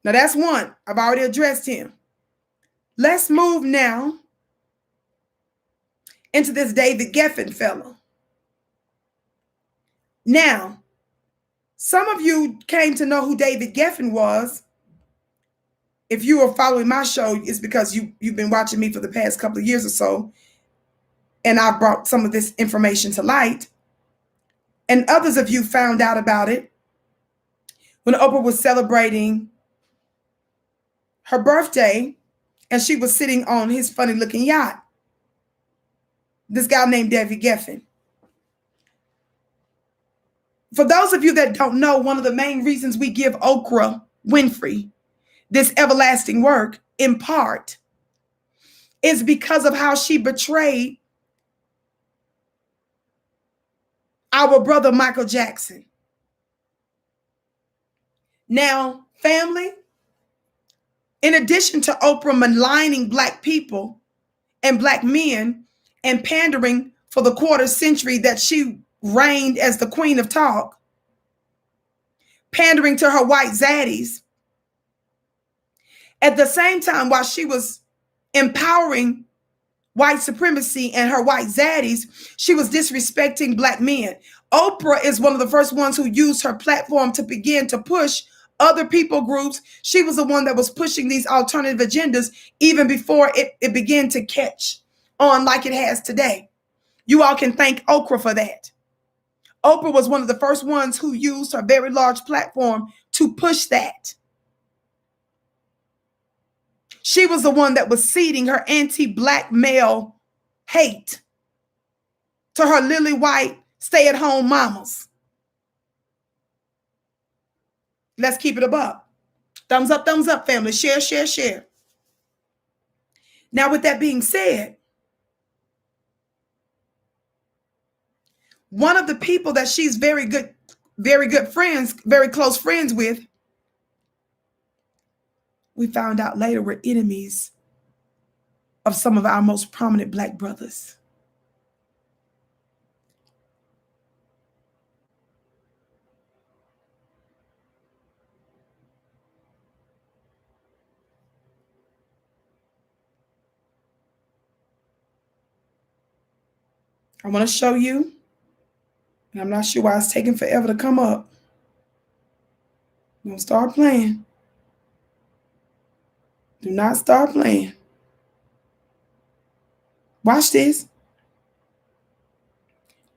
S1: Now that's one. I've already addressed him. Let's move now into this David Geffen fellow. Now, some of you came to know who David Geffen was. If you are following my show, it's because you've been watching me for the past couple of years or so, and I brought some of this information to light. And others of you found out about it when Oprah was celebrating her birthday, and she was sitting on his funny-looking yacht. This guy named David Geffen. For those of you that don't know, one of the main reasons we give Oprah Winfrey this everlasting work, in part, is because of how she betrayed our brother Michael Jackson. Now, family, in addition to Oprah maligning Black people and Black men and pandering for the quarter century that she reigned as the queen of talk, pandering to her white zaddies, at the same time, while she was empowering white supremacy and her white zaddies, she was disrespecting Black men. Oprah is one of the first ones who used her platform to begin to push other people groups. She was the one that was pushing these alternative agendas even before it began to catch on like it has today. You all can thank Oprah for that. Oprah was one of the first ones who used her very large platform to push that. She was the one that was seeding her anti-Black male hate to her lily white stay-at-home mamas. Let's keep it above. Thumbs up, family. Share, share, share. Now, with that being said, one of the people that she's very good friends, very close friends with, we found out later were enemies of some of our most prominent Black brothers. I want to show you, and I'm not sure why it's taking forever to come up. Don't start playing. Do not start playing. Watch this.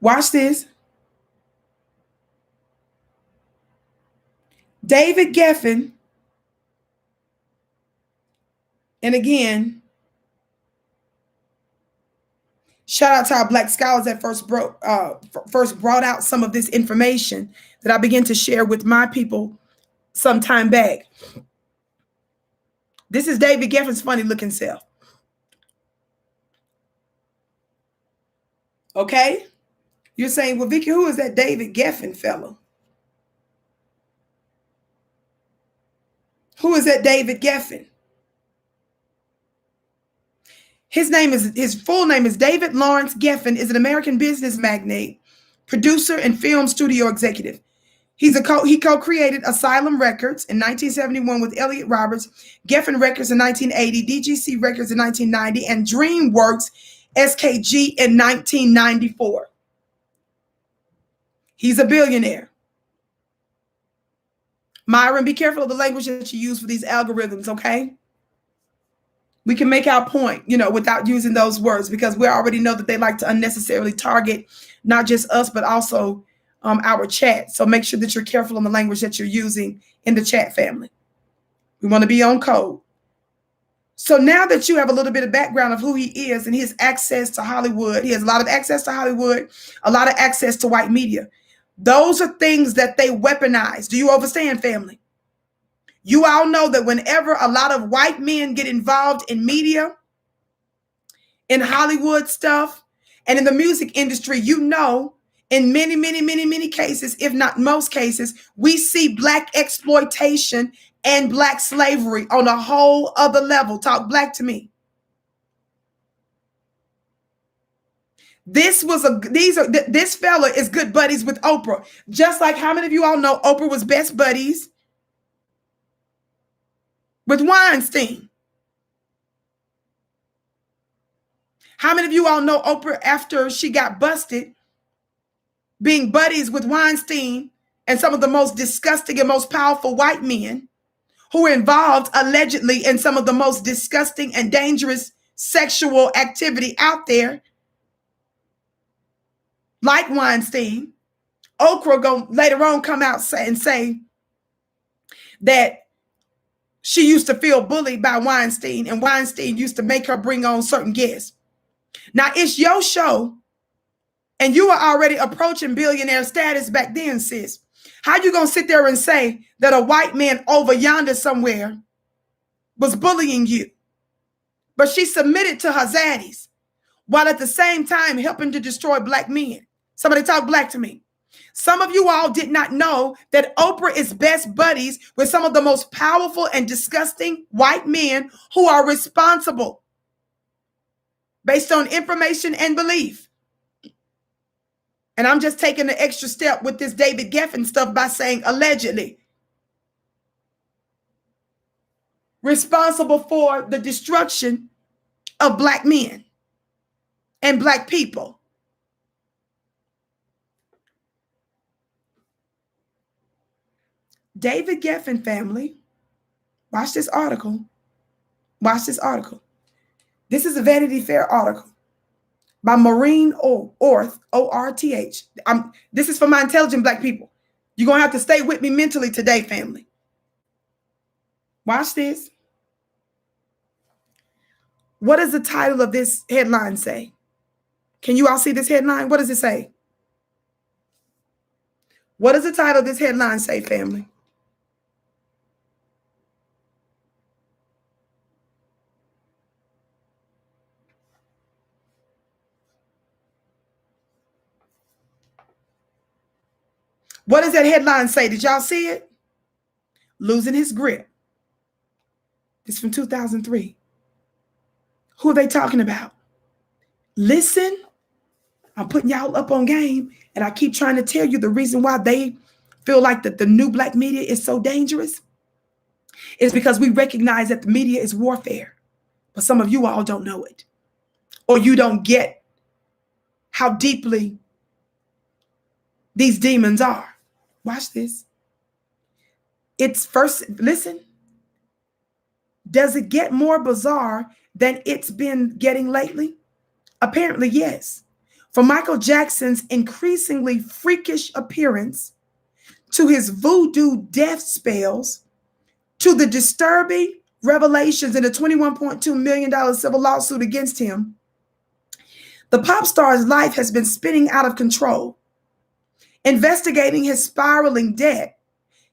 S1: Watch this. David Geffen, and again, shout out to our Black scholars that first brought out some of this information that I began to share with my people some time back. This is David Geffen's funny looking self. Okay? You're saying, well, Vicki, who is that David Geffen fellow? Who is that David Geffen? His full name is David Lawrence Geffen, is an American business magnate, producer, and film studio executive. He co-created Asylum Records in 1971 with Elliot Roberts, Geffen Records in 1980, DGC Records in 1990, and DreamWorks SKG in 1994. He's a billionaire. Myron, be careful of the language that you use for these algorithms, okay? We can make our point, without using those words, because we already know that they like to unnecessarily target not just us, but also our chat. So make sure that you're careful on the language that you're using in the chat, family. We want to be on code. So now that you have a little bit of background of who he is and his access to Hollywood, he has a lot of access to Hollywood, a lot of access to white media. Those are things that they weaponize. Do you understand, family? You all know that whenever a lot of white men get involved in media, in Hollywood stuff, and in the music industry, in many, many, many, many cases, if not most cases, we see Black exploitation and Black slavery on a whole other level. Talk Black to me. This fella is good buddies with Oprah. Just like how many of you all know Oprah was best buddies with Weinstein? How many of you all know Oprah, after she got busted, being buddies with Weinstein and some of the most disgusting and most powerful white men who were involved allegedly in some of the most disgusting and dangerous sexual activity out there, like Weinstein? Oprah going later on come out and say that she used to feel bullied by Weinstein, and Weinstein used to make her bring on certain guests. Now, it's your show, and you were already approaching billionaire status back then, sis. How you going to sit there and say that a white man over yonder somewhere was bullying you? But she submitted to her zaddies while at the same time helping to destroy black men. Somebody talk black to me. Some of you all did not know that Oprah is best buddies with some of the most powerful and disgusting white men who are responsible based on information and belief. And I'm just taking the extra step with this David Geffen stuff by saying allegedly. Responsible for the destruction of black men and black people. David Geffen family, watch this article. Watch this article. This is a Vanity Fair article by Maureen Orth, O-R-T-H. This is for my intelligent black people. You're going to have to stay with me mentally today, family. Watch this. What does the title of this headline say? Can you all see this headline? What does it say? What does the title of this headline say, family? What does that headline say? Did y'all see it? Losing his grip. This is from 2003. Who are they talking about? Listen, I'm putting y'all up on game, and I keep trying to tell you the reason why they feel like that the new black media is so dangerous is because we recognize that the media is warfare, but some of you all don't know it, or you don't get how deeply these demons are. Watch this. It's first, listen. Does it get more bizarre than it's been getting lately? Apparently, yes. From Michael Jackson's increasingly freakish appearance to his voodoo death spells to the disturbing revelations in the $21.2 million civil lawsuit against him, the pop star's life has been spinning out of control. Investigating his spiraling debt,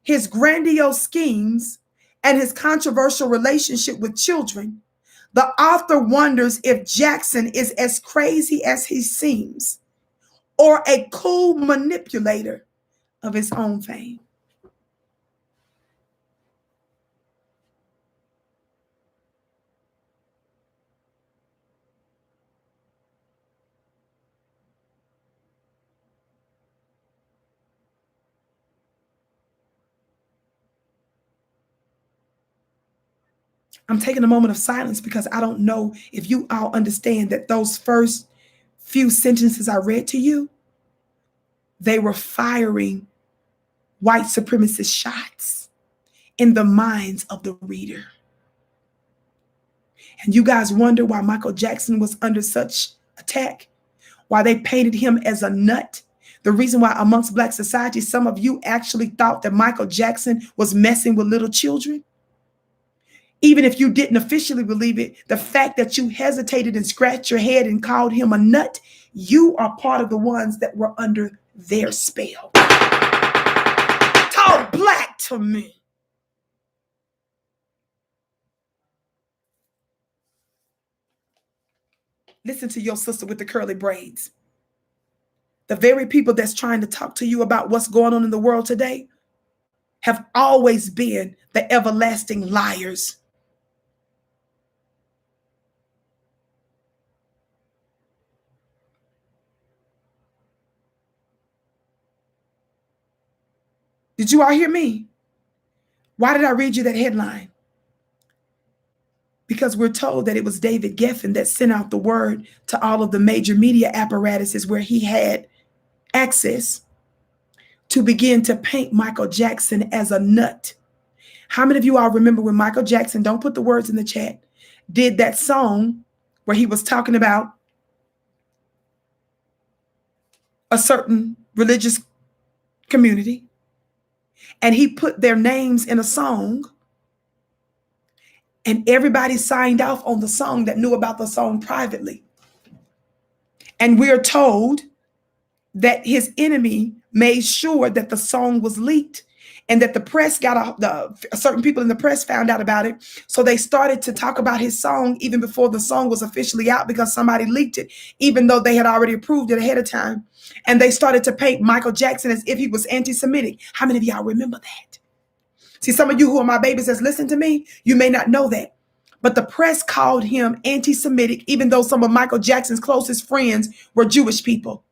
S1: his grandiose schemes, and his controversial relationship with children, the author wonders if Jackson is as crazy as he seems, or a cool manipulator of his own fame. I'm taking a moment of silence because I don't know if you all understand that those first few sentences I read to you, they were firing white supremacist shots in the minds of the reader. And you guys wonder why Michael Jackson was under such attack, why they painted him as a nut. The reason why amongst black society, some of you actually thought that Michael Jackson was messing with little children. Even if you didn't officially believe it, the fact that you hesitated and scratched your head and called him a nut, you are part of the ones that were under their spell. Talk black to me. Listen to your sister with the curly braids. The very people that's trying to talk to you about what's going on in the world today have always been the everlasting liars. Did you all hear me? Why did I read you that headline? Because we're told that it was David Geffen that sent out the word to all of the major media apparatuses where he had access to begin to paint Michael Jackson as a nut. How many of you all remember when Michael Jackson, don't put the words in the chat, did that song where he was talking about a certain religious community, and he put their names in a song, and everybody signed off on the song that knew about the song privately. And we're told that his enemy made sure that the song was leaked and that the press certain people in the press found out about it. So they started to talk about his song even before the song was officially out because somebody leaked it, even though they had already approved it ahead of time. And they started to paint Michael Jackson as if he was anti-Semitic. How many of y'all remember that? See, some of you who are my babies that's listening to me, you may not know that. But the press called him anti-Semitic, even though some of Michael Jackson's closest friends were Jewish people.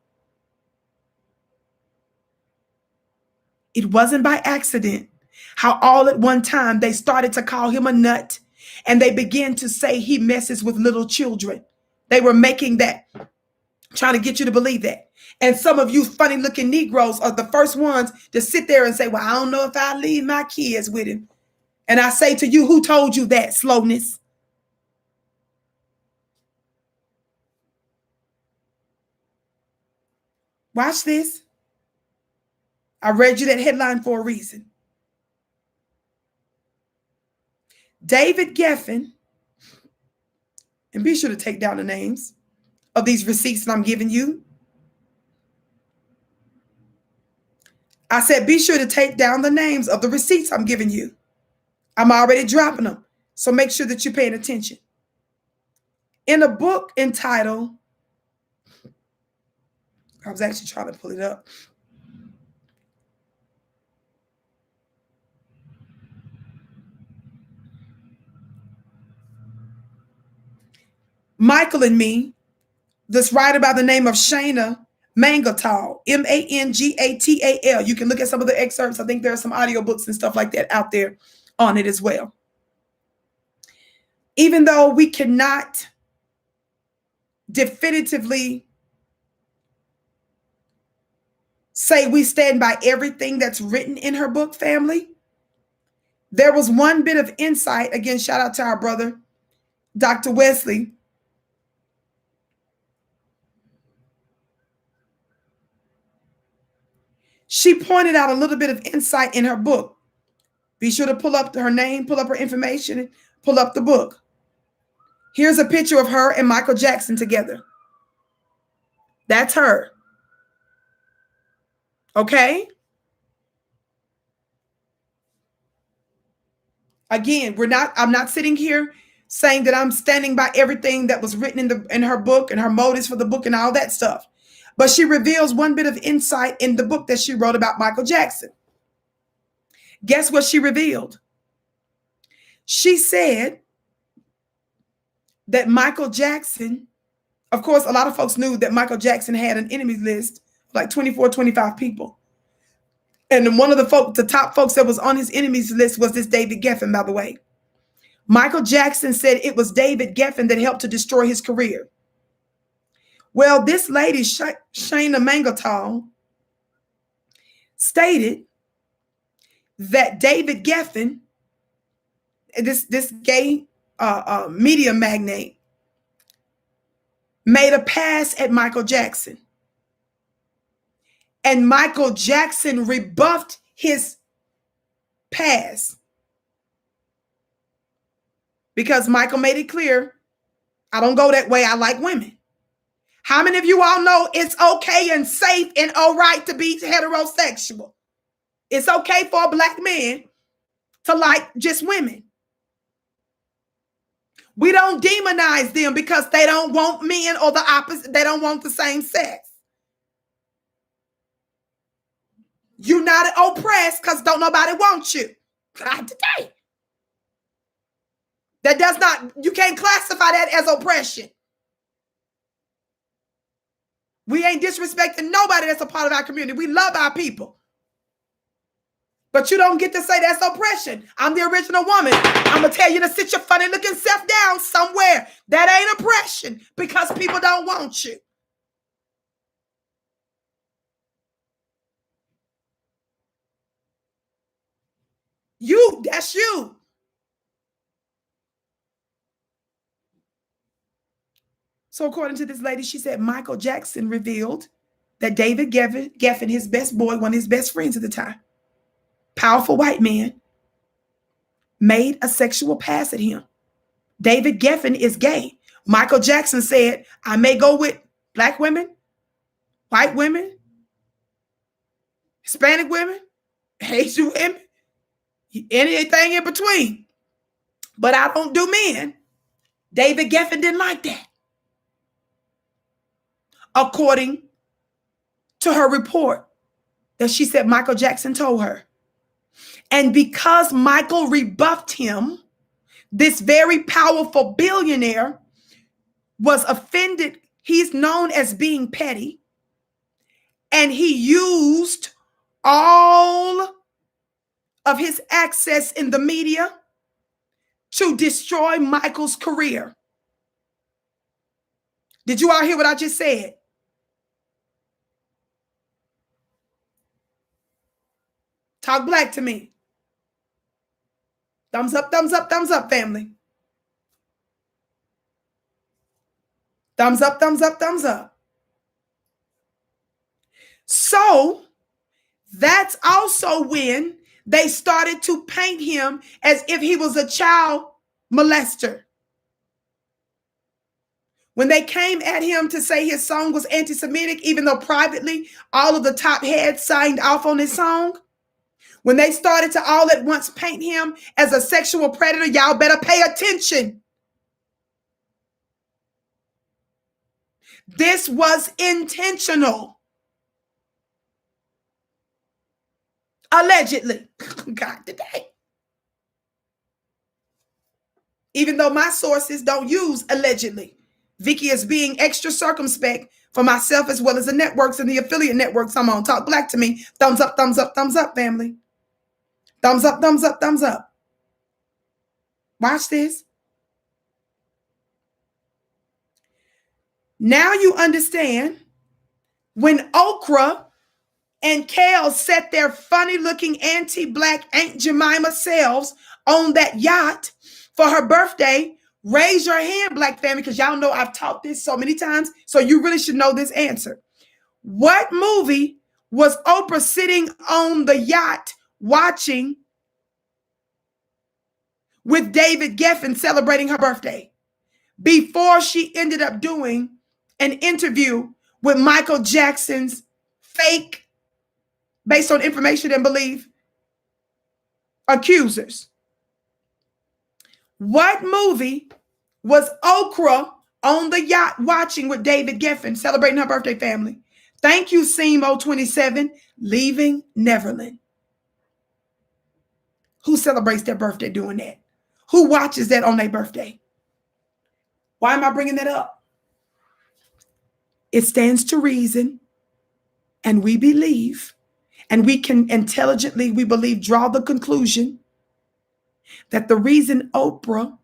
S1: It wasn't by accident how all at one time they started to call him a nut, and they began to say he messes with little children. They were making that, trying to get you to believe that. And some of you funny looking Negroes are the first ones to sit there and say, well, I don't know if I leave my kids with him. And I say to you, who told you that, slowness? Watch this. I read you that headline for a reason. David Geffen, and be sure to take down the names of these receipts that I'm giving you. I said, be sure to take down the names of the receipts I'm giving you. I'm already dropping them. So make sure that you're paying attention. In a book entitled, I was actually trying to pull it up. Michael and Me, this writer by the name of Shana Mangatal, Mangatal. You can look at some of the excerpts. I think there are some audiobooks and stuff like that out there on it as well. Even though we cannot definitively say we stand by everything that's written in her book, family, there was one bit of insight. Again, shout out to our brother, Dr. Wesley. She pointed out a little bit of insight in her book. Be sure to pull up her name, pull up her information, and pull up the book. Here's a picture of her and Michael Jackson together. That's her. Okay? Again, I'm not sitting here saying that I'm standing by everything that was written in her book and her motives for the book and all that stuff. But she reveals one bit of insight in the book that she wrote about Michael Jackson. Guess what she revealed? She said that Michael Jackson, of course, a lot of folks knew that Michael Jackson had an enemies list, like 24, 25 people. And one of the top folks that was on his enemies list was this David Geffen, by the way. Michael Jackson said it was David Geffen that helped to destroy his career. Well, this lady, Shana Mangatal, stated that David Geffen, this gay media magnate, made a pass at Michael Jackson. And Michael Jackson rebuffed his pass because Michael made it clear, I don't go that way. I like women. How many of you all know it's okay and safe and all right to be heterosexual? It's okay for a black man to like just women. We don't demonize them because they don't want men or the opposite. They don't want the same sex. You're not oppressed because don't nobody want you. God today. That does not, you can't classify that as oppression. We ain't disrespecting nobody that's a part of our community. We love our people. But you don't get to say that's oppression. I'm the original woman. I'm going to tell you to sit your funny looking self down somewhere. That ain't oppression because people don't want you. That's you. So according to this lady, she said Michael Jackson revealed that David Geffen, his best boy, one of his best friends at the time, powerful white man, made a sexual pass at him. David Geffen is gay. Michael Jackson said, I may go with black women, white women, Hispanic women, Asian women, anything in between. But I don't do men. David Geffen didn't like that. According to her report that she said Michael Jackson told her. And because Michael rebuffed him, this very powerful billionaire was offended. He's known as being petty. And he used all of his access in the media to destroy Michael's career. Did you all hear what I just said? Talk black to me. Thumbs up, thumbs up, thumbs up, family. Thumbs up, thumbs up, thumbs up. So that's also when they started to paint him as if he was a child molester. When they came at him to say his song was anti-Semitic, even though privately all of the top heads signed off on his song, when they started to all at once paint him as a sexual predator, y'all better pay attention. This was intentional. Allegedly. God, today. Even though my sources don't use allegedly. Vicki is being extra circumspect for myself as well as the networks and the affiliate networks I'm on. Talk black to me. Thumbs up, thumbs up, thumbs up, family. Thumbs up, thumbs up, thumbs up. Watch this. Now you understand when Okra and Kale set their funny looking anti-black Aunt Jemima selves on that yacht for her birthday. Raise your hand, black family, because y'all know I've taught this so many times. So you really should know this answer. What movie was Oprah sitting on the yacht watching with David Geffen celebrating her birthday before she ended up doing an interview with Michael Jackson's fake, based on information and belief, accusers? What movie was Okra on the yacht watching with David Geffen celebrating her birthday, family? Thank you, Simo27, Leaving Neverland. Who celebrates their birthday doing that? Who watches that on their birthday? Why am I bringing that up? It stands to reason, and we believe, and we can intelligently, we believe, draw the conclusion that the reason Oprah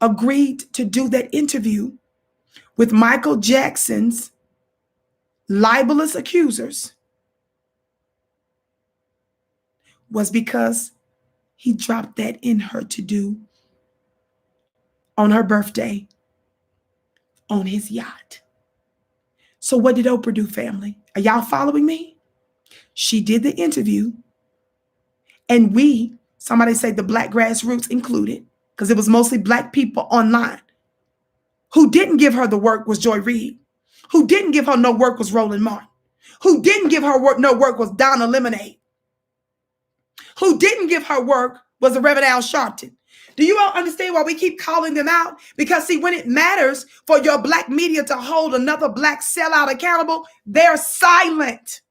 S1: agreed to do that interview with Michael Jackson's libelous accusers was because he dropped that in her to do on her birthday on his yacht. So what did Oprah do, family? Are y'all following me? She did the interview, and somebody say the black grassroots included, because it was mostly black people online. Who didn't give her the work was Joy Reid. Who didn't give her no work was Roland Martin. Who didn't give her no work was Donna Lemonade. Who didn't give her work was the Reverend Al Sharpton. Do you all understand why we keep calling them out? Because see, when it matters for your black media to hold another black sellout accountable, they're silent.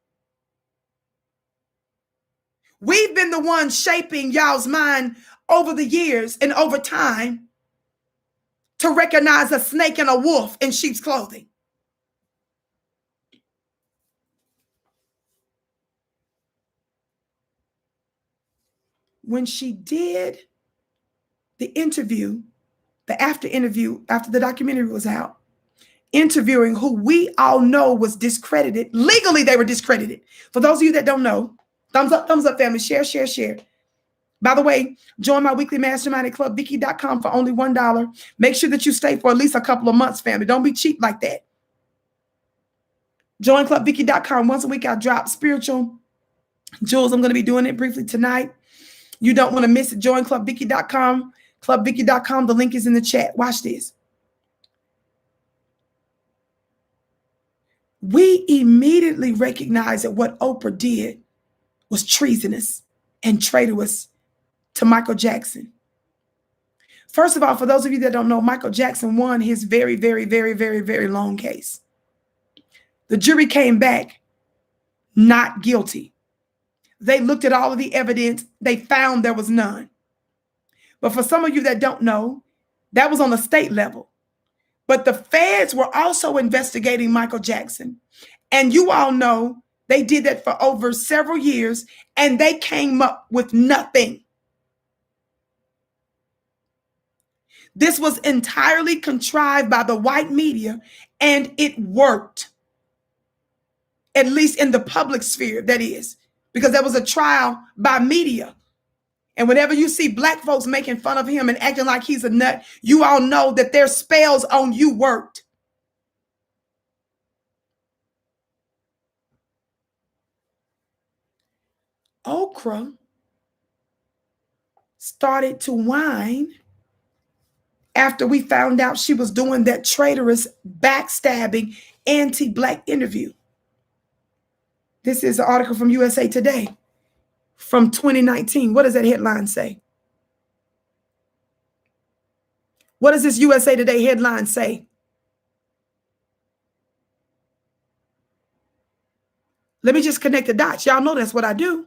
S1: We've been the ones shaping y'all's mind over the years and over time to recognize a snake and a wolf in sheep's clothing. when she did the interview, the after interview, after the documentary was out, interviewing who we all know was discredited. Legally, they were discredited. For those of you that don't know, thumbs up, family. Share, share, share. By the way, join my weekly mastermind at clubvicki.com for only $1. Make sure that you stay for at least a couple of months, family. Don't be cheap like that. Join clubvicki.com. Once a week, I drop spiritual jewels. I'm going to be doing it briefly tonight. You don't want to miss it. Join clubvicki.com. Clubvicki.com. The link is in the chat. Watch this. We immediately recognized that what Oprah did was treasonous and traitorous to Michael Jackson. First of all, for those of you that don't know, Michael Jackson won his very, very, very, very, very long case. The jury came back not guilty. They looked at all of the evidence. They found there was none. But for some of you that don't know, that was on the state level. But the feds were also investigating Michael Jackson. And you all know they did that for over several years, and they came up with nothing. This was entirely contrived by the white media, and it worked. At least in the public sphere, that is. Because there was a trial by media. And whenever you see black folks making fun of him and acting like he's a nut, you all know that their spells on you worked. Oprah started to whine after we found out she was doing that traitorous, backstabbing, anti-black interview. This is an article from USA Today from 2019. What does that headline say? What does this USA Today headline say? Let me just connect the dots. Y'all know that's what I do.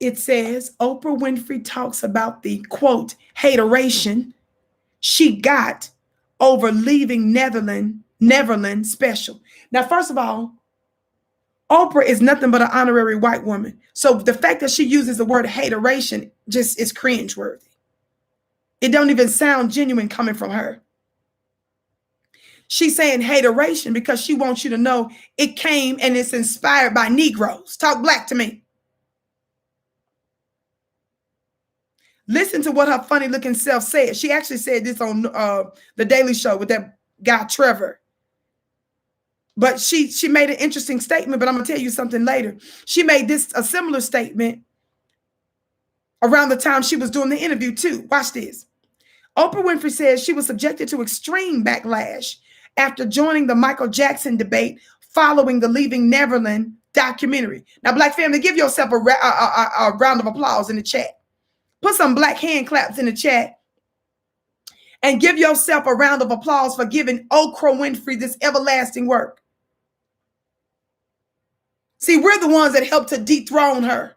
S1: It says Oprah Winfrey talks about the, quote, hateration she got over leaving Neverland special. Now, first of all, Oprah is nothing but an honorary white woman. So the fact that she uses the word hateration just is cringeworthy. It don't even sound genuine coming from her. She's saying hateration because she wants you to know it came and it's inspired by Negroes. Talk black to me. Listen to what her funny looking self said. She actually said this on the Daily Show with that guy, Trevor. But she made an interesting statement, but I'm going to tell you something later. She made a similar statement around the time she was doing the interview too. Watch this. Oprah Winfrey says she was subjected to extreme backlash after joining the Michael Jackson debate following the Leaving Neverland documentary. Now, black family, give yourself a round of applause in the chat. Put some black hand claps in the chat and give yourself a round of applause for giving Oprah Winfrey this everlasting work. See, we're the ones that helped to dethrone her.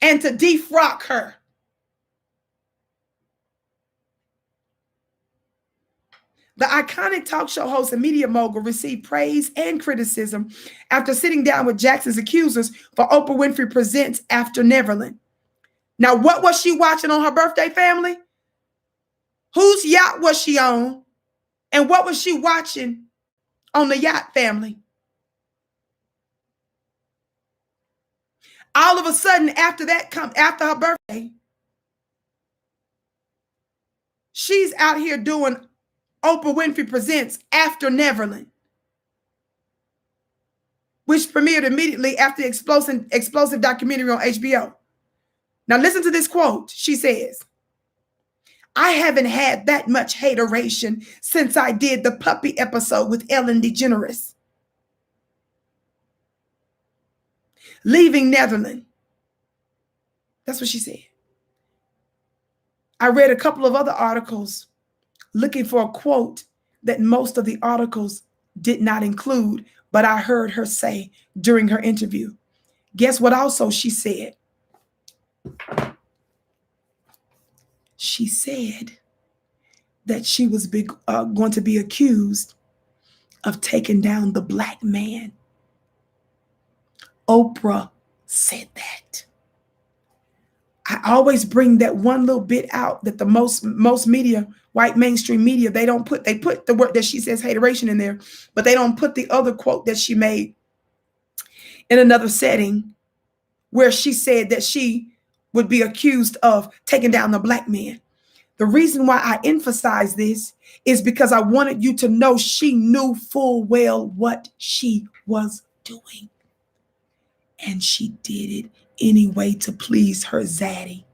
S1: And to defrock her. The iconic talk show host and media mogul received praise and criticism after sitting down with Jackson's accusers for Oprah Winfrey Presents After Neverland. Now, what was she watching on her birthday, family? Whose yacht was she on? And what was she watching on the yacht, family? All of a sudden, after her birthday, she's out here doing Oprah Winfrey Presents After Neverland, which premiered immediately after the explosive documentary on HBO. Now listen to this quote. She says, "I haven't had that much hateration since I did the puppy episode with Ellen DeGeneres. Leaving Neverland." That's what she said. I read a couple of other articles looking for a quote that most of the articles did not include, but I heard her say during her interview. Guess what also she said? She said that she was going to be accused of taking down the black man. Oprah said that. I always bring that one little bit out that the most media, white mainstream media, they put the word that she says hateration in there, but they don't put the other quote that she made in another setting where she said that she would be accused of taking down the black man. The reason why I emphasize this is because I wanted you to know she knew full well what she was doing. And she did it anyway to please her zaddy.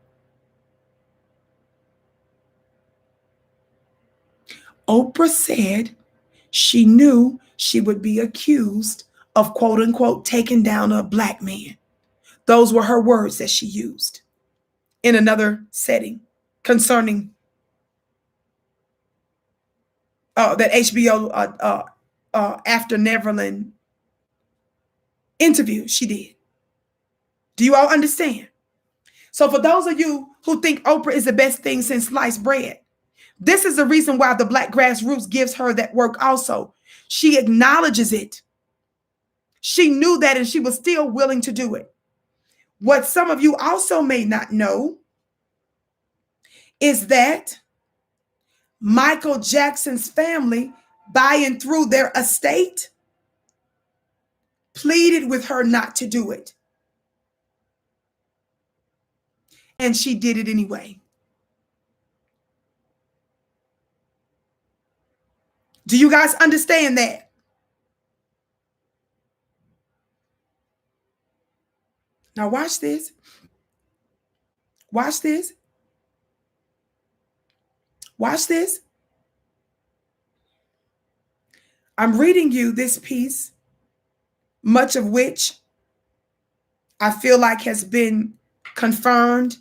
S1: Oprah said she knew she would be accused of quote unquote taking down a black man. Those were her words that she used in another setting concerning that HBO After Neverland interview she did. Do you all understand? So for those of you who think Oprah is the best thing since sliced bread, this is the reason why the Black Grassroots gives her that work also. She acknowledges it. She knew that and she was still willing to do it. What some of you also may not know is that Michael Jackson's family, buying through their estate, pleaded with her not to do it. And she did it anyway. Do you guys understand that? Now watch this. Watch this. Watch this. I'm reading you this piece, much of which I feel like has been confirmed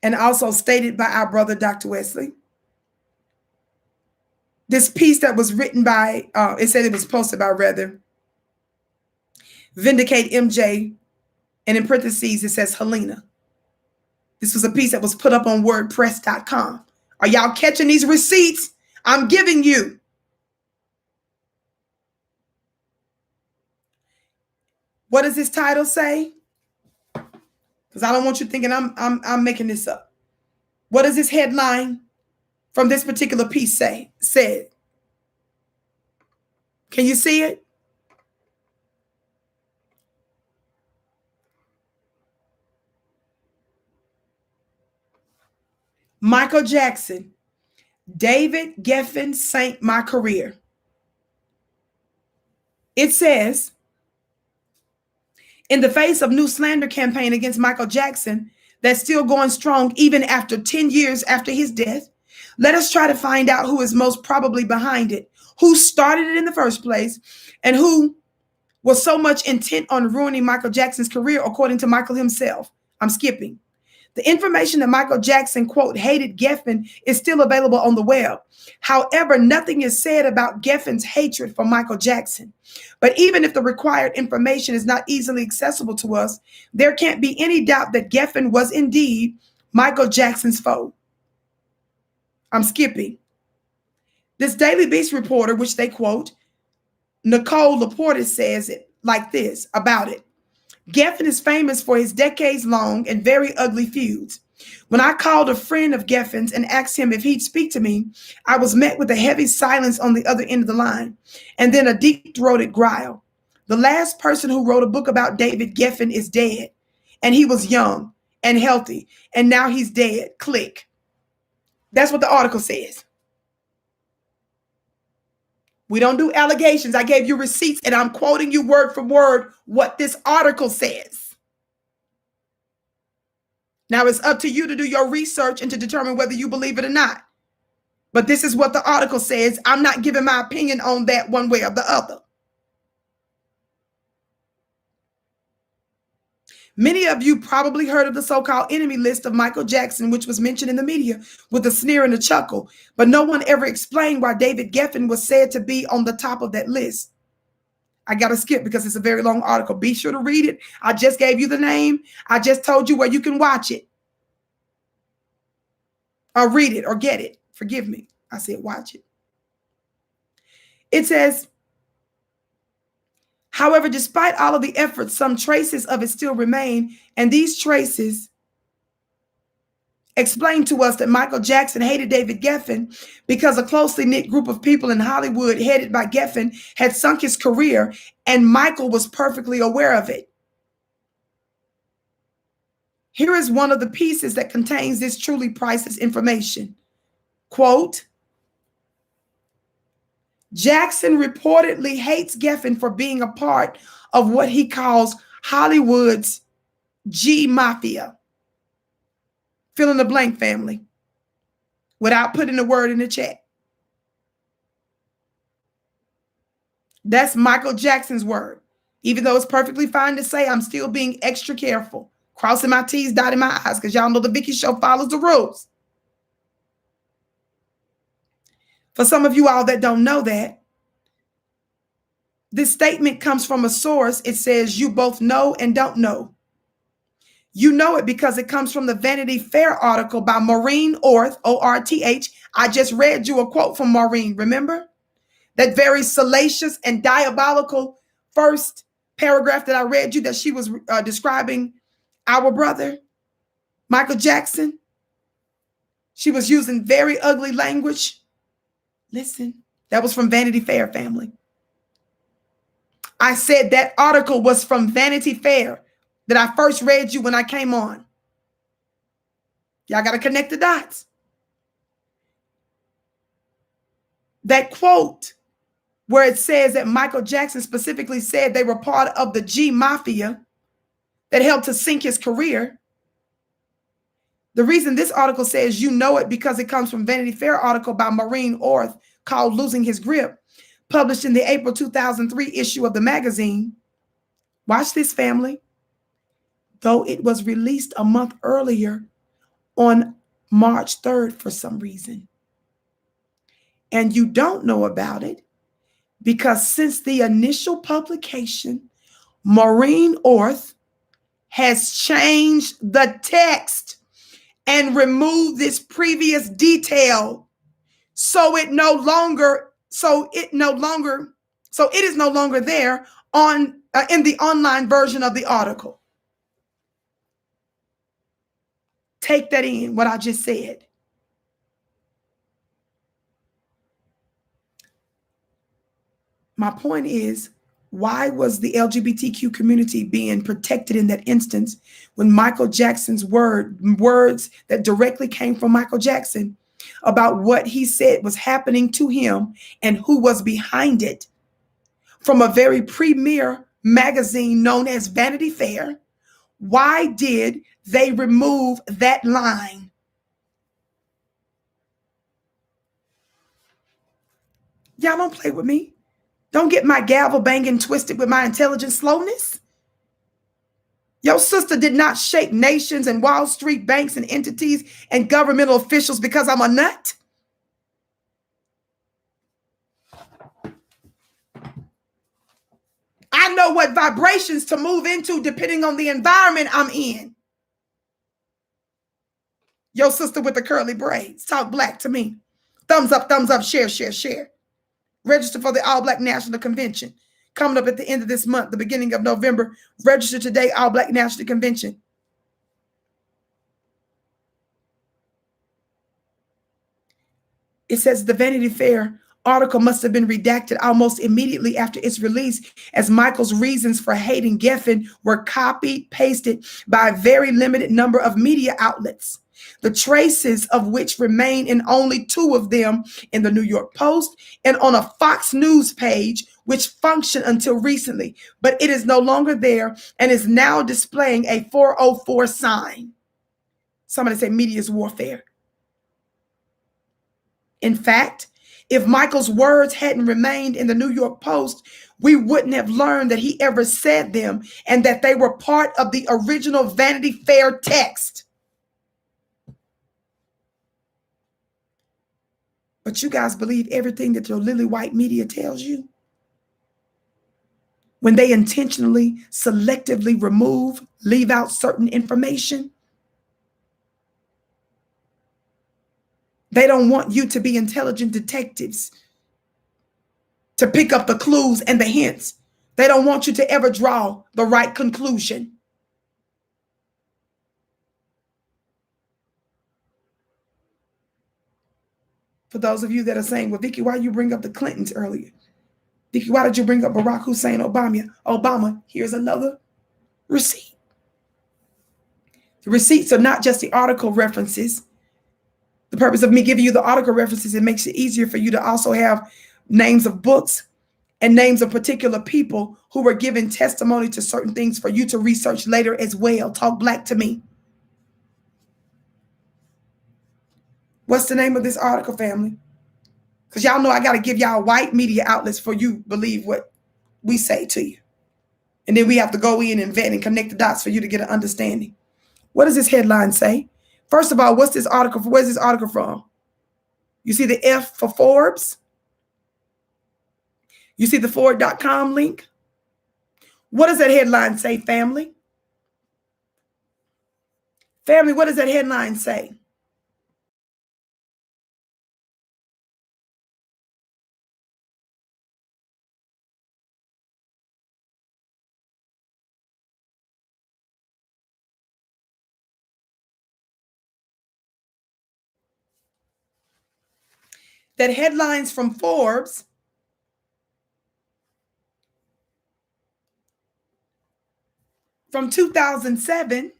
S1: and also stated by our brother, Dr. Wesley. This piece that was written by, it said it was posted by, rather, Vindicate MJ, and in parentheses, it says Helena. This was a piece that was put up on WordPress.com. Are y'all catching these receipts I'm giving you? What does this title say? Because I don't want you thinking I'm making this up. What does this headline from this particular piece said? Can you see it? Michael Jackson, David Geffen sank my career. It says, in the face of new slander campaign against Michael Jackson that's still going strong even after 10 years after his death, let us try to find out who is most probably behind it, who started it in the first place, and who was so much intent on ruining Michael Jackson's career, according to Michael himself. I'm skipping. The information that Michael Jackson, quote, hated Geffen is still available on the web. However, nothing is said about Geffen's hatred for Michael Jackson. But even if the required information is not easily accessible to us, there can't be any doubt that Geffen was indeed Michael Jackson's foe. I'm skipping. This Daily Beast reporter, which they quote, Nicole Laporte, says it like this about it. Geffen is famous for his decades-long and very ugly feuds. When I called a friend of Geffen's and asked him if he'd speak to me, I was met with a heavy silence on the other end of the line, and then a deep-throated growl. The last person who wrote a book about David Geffen is dead, and he was young and healthy, and now he's dead. Click. That's what the article says. We don't do allegations. I gave you receipts, and I'm quoting you word for word what this article says. Now it's up to you to do your research and to determine whether you believe it or not. But this is what the article says. I'm not giving my opinion on that one way or the other. Many of you probably heard of the so-called enemy list of Michael Jackson, which was mentioned in the media with a sneer and a chuckle, but no one ever explained why David Geffen was said to be on the top of that list. I got to skip because it's a very long article. Be sure to read it. I just gave you the name. I just told you where you can watch it or read it or get it. Forgive me. I said, watch it. It says, however, despite all of the efforts, some traces of it still remain. And these traces explain to us that Michael Jackson hated David Geffen because a closely knit group of people in Hollywood headed by Geffen had sunk his career, and Michael was perfectly aware of it. Here is one of the pieces that contains this truly priceless information. Quote, Jackson reportedly hates Geffen for being a part of what he calls Hollywood's G Mafia. Fill in the blank, family, without putting a word in the chat. That's Michael Jackson's word. Even though it's perfectly fine to say, I'm still being extra careful, crossing my T's, dotting my I's, because y'all know the Vicki Show follows the rules. For some of you all that don't know that, this statement comes from a source. It says, you both know and don't know. You know it because it comes from the Vanity Fair article by Maureen Orth, O-R-T-H. I just read you a quote from Maureen, remember? That very salacious and diabolical first paragraph that I read you, that she was describing our brother, Michael Jackson. She was using very ugly language. Listen, that was from Vanity Fair, family. I said that article was from Vanity Fair that I first read you when I came on. Y'all got to connect the dots. That quote where it says that Michael Jackson specifically said they were part of the G Mafia that helped to sink his career. The reason this article says you know it because it comes from Vanity Fair article by Maureen Orth called Losing His Grip, published in the April 2003 issue of the magazine. Watch this, family. Though it was released a month earlier on March 3rd for some reason. And you don't know about it because since the initial publication, Maureen Orth has changed the text and removed this previous detail so it is no longer there on in the online version of the article. Take that in, what I just said. My point is, why was the LGBTQ community being protected in that instance when Michael Jackson's words that directly came from Michael Jackson about what he said was happening to him and who was behind it from a very premier magazine known as Vanity Fair? Why did they remove that line? Y'all don't play with me. Don't get my gavel banging twisted with my intelligent slowness. Your sister did not shake nations and Wall Street banks and entities and governmental officials because I'm a nut. I know what vibrations to move into depending on the environment I'm in. Your sister with the curly braids, talk black to me. Thumbs up, share, share, share. Register for the All Black National Convention coming up at the end of this month, the beginning of November. Register today, All Black National Convention. It says the Vanity Fair article must have been redacted almost immediately after its release, as Michael's reasons for hating Geffen were copied, pasted by a very limited number of media outlets, the traces of which remain in only 2 of them, in the New York Post and on a Fox News page, which functioned until recently, but it is no longer there and is now displaying a 404 sign. Somebody say media is warfare. In fact, if Michael's words hadn't remained in the New York Post, we wouldn't have learned that he ever said them and that they were part of the original Vanity Fair text. But you guys believe everything that your lily white media tells you? When they intentionally, selectively leave out certain information? They don't want you to be intelligent detectives, to pick up the clues and the hints. They don't want you to ever draw the right conclusion. For those of you that are saying, well, Vicki, why you bring up the Clintons earlier? Vicki, why did you bring up Barack Hussein Obama? Here's another receipt. The receipts are not just the article references. The purpose of me giving you the article references, it makes it easier for you to also have names of books and names of particular people who were giving testimony to certain things for you to research later as well. Talk black to me. What's the name of this article, family? Because y'all know I got to give y'all white media outlets for you believe what we say to you. And then we have to go in and vet and connect the dots for you to get an understanding. What does this headline say? First of all, what's this article? Where's this article from? You see the F for Forbes? You see the Ford.com link? What does that headline say, family? Family, what does that headline say? That headlines from Forbes from 2007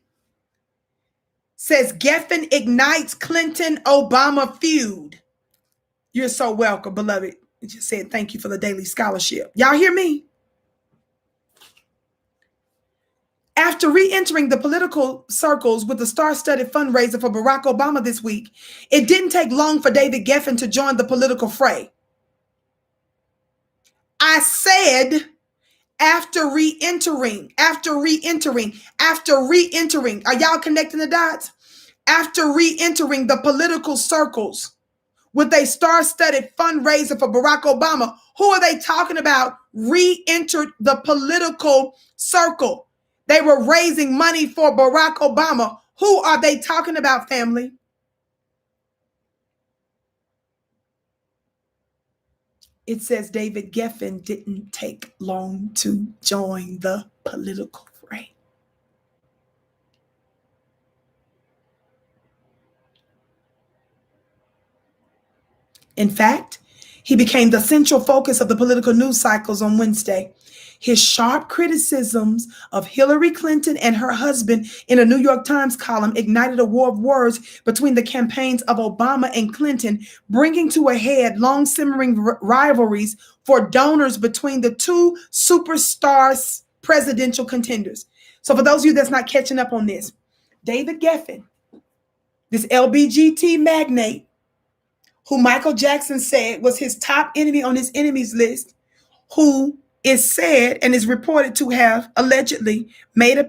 S1: says Geffen ignites Clinton-Obama feud. You're so welcome, beloved. It just said thank you for the daily scholarship. Y'all hear me? After re-entering the political circles with the star-studded fundraiser for Barack Obama this week, it didn't take long for David Geffen to join the political fray. I said after re-entering. Are y'all connecting the dots? After re-entering the political circles with a star-studded fundraiser for Barack Obama, who are they talking about? Re-entered the political circle. They were raising money for Barack Obama. Who are they talking about, family? It says David Geffen didn't take long to join the political fray. In fact, he became the central focus of the political news cycles on Wednesday. His sharp criticisms of Hillary Clinton and her husband in a New York Times column ignited a war of words between the campaigns of Obama and Clinton, bringing to a head long simmering rivalries for donors between the two superstars presidential contenders. So for those of you that's not catching up on this, David Geffen, this LGBT magnate, who Michael Jackson said was his top enemy on his enemies list, who is said and is reported to have allegedly made a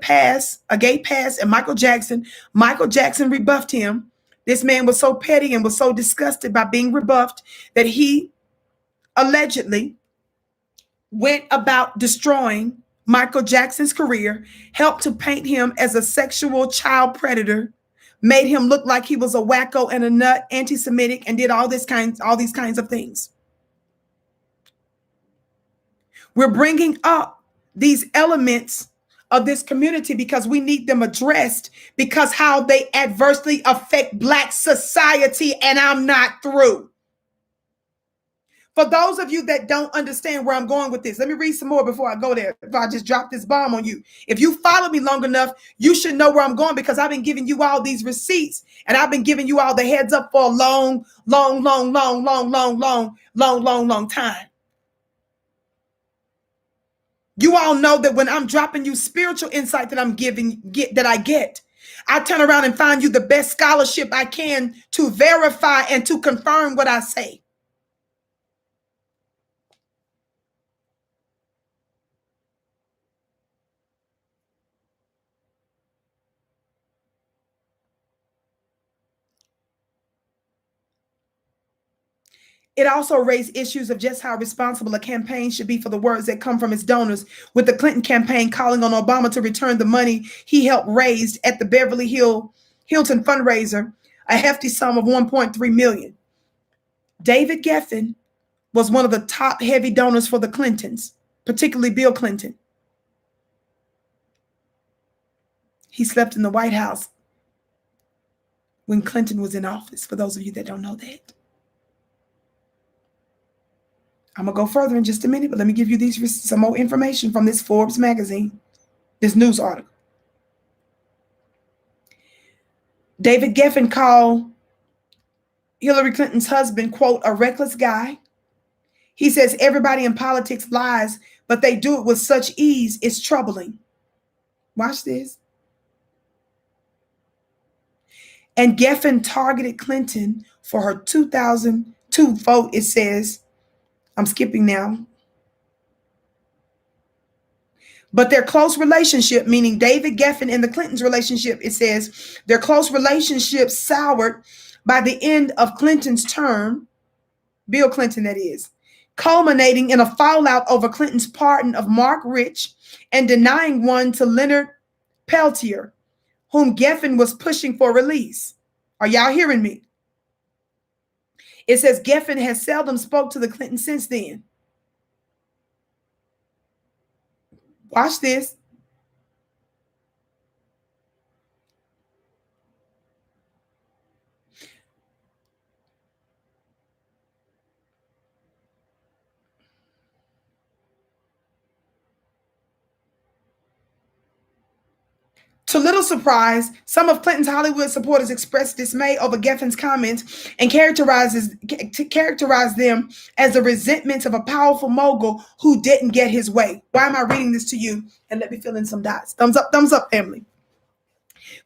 S1: gay pass at Michael Jackson. Michael Jackson rebuffed him. This man was so petty and was so disgusted by being rebuffed that he allegedly went about destroying Michael Jackson's career, helped to paint him as a sexual child predator, made him look like he was a wacko and a nut, anti-Semitic, and did all these kinds of things. We're bringing up these elements of this community because we need them addressed, because how they adversely affect Black society, and I'm not through. For those of you that don't understand where I'm going with this, let me read some more before I go there. If I just drop this bomb on you. If you follow me long enough, you should know where I'm going, because I've been giving you all these receipts and I've been giving you all the heads up for a long time. You all know that when I'm dropping you spiritual insight that I get, I turn around and find you the best scholarship I can to verify and to confirm what I say. It also raised issues of just how responsible a campaign should be for the words that come from its donors, with the Clinton campaign calling on Obama to return the money he helped raise at the Beverly Hilton fundraiser, a hefty sum of $1.3 million. David Geffen was one of the top heavy donors for the Clintons, particularly Bill Clinton. He slept in the White House when Clinton was in office, for those of you that don't know that. I'm going to go further in just a minute, but let me give you some more information from this Forbes magazine, this news article. David Geffen called Hillary Clinton's husband, quote, a reckless guy. He says everybody in politics lies, but they do it with such ease, it's troubling. Watch this. And Geffen targeted Clinton for her 2002 vote, it says. I'm skipping now. But their close relationship, meaning David Geffen and the Clintons' relationship, it says, their close relationship soured by the end of Clinton's term, Bill Clinton that is, culminating in a fallout over Clinton's pardon of Mark Rich and denying one to Leonard Peltier, whom Geffen was pushing for release. Are y'all hearing me? It says Geffen has seldom spoke to the Clintons since then. Watch this. To little surprise, some of Clinton's Hollywood supporters expressed dismay over Geffen's comments and characterized them as the resentments of a powerful mogul who didn't get his way. Why am I reading this to you? And let me fill in some dots. Thumbs up, family.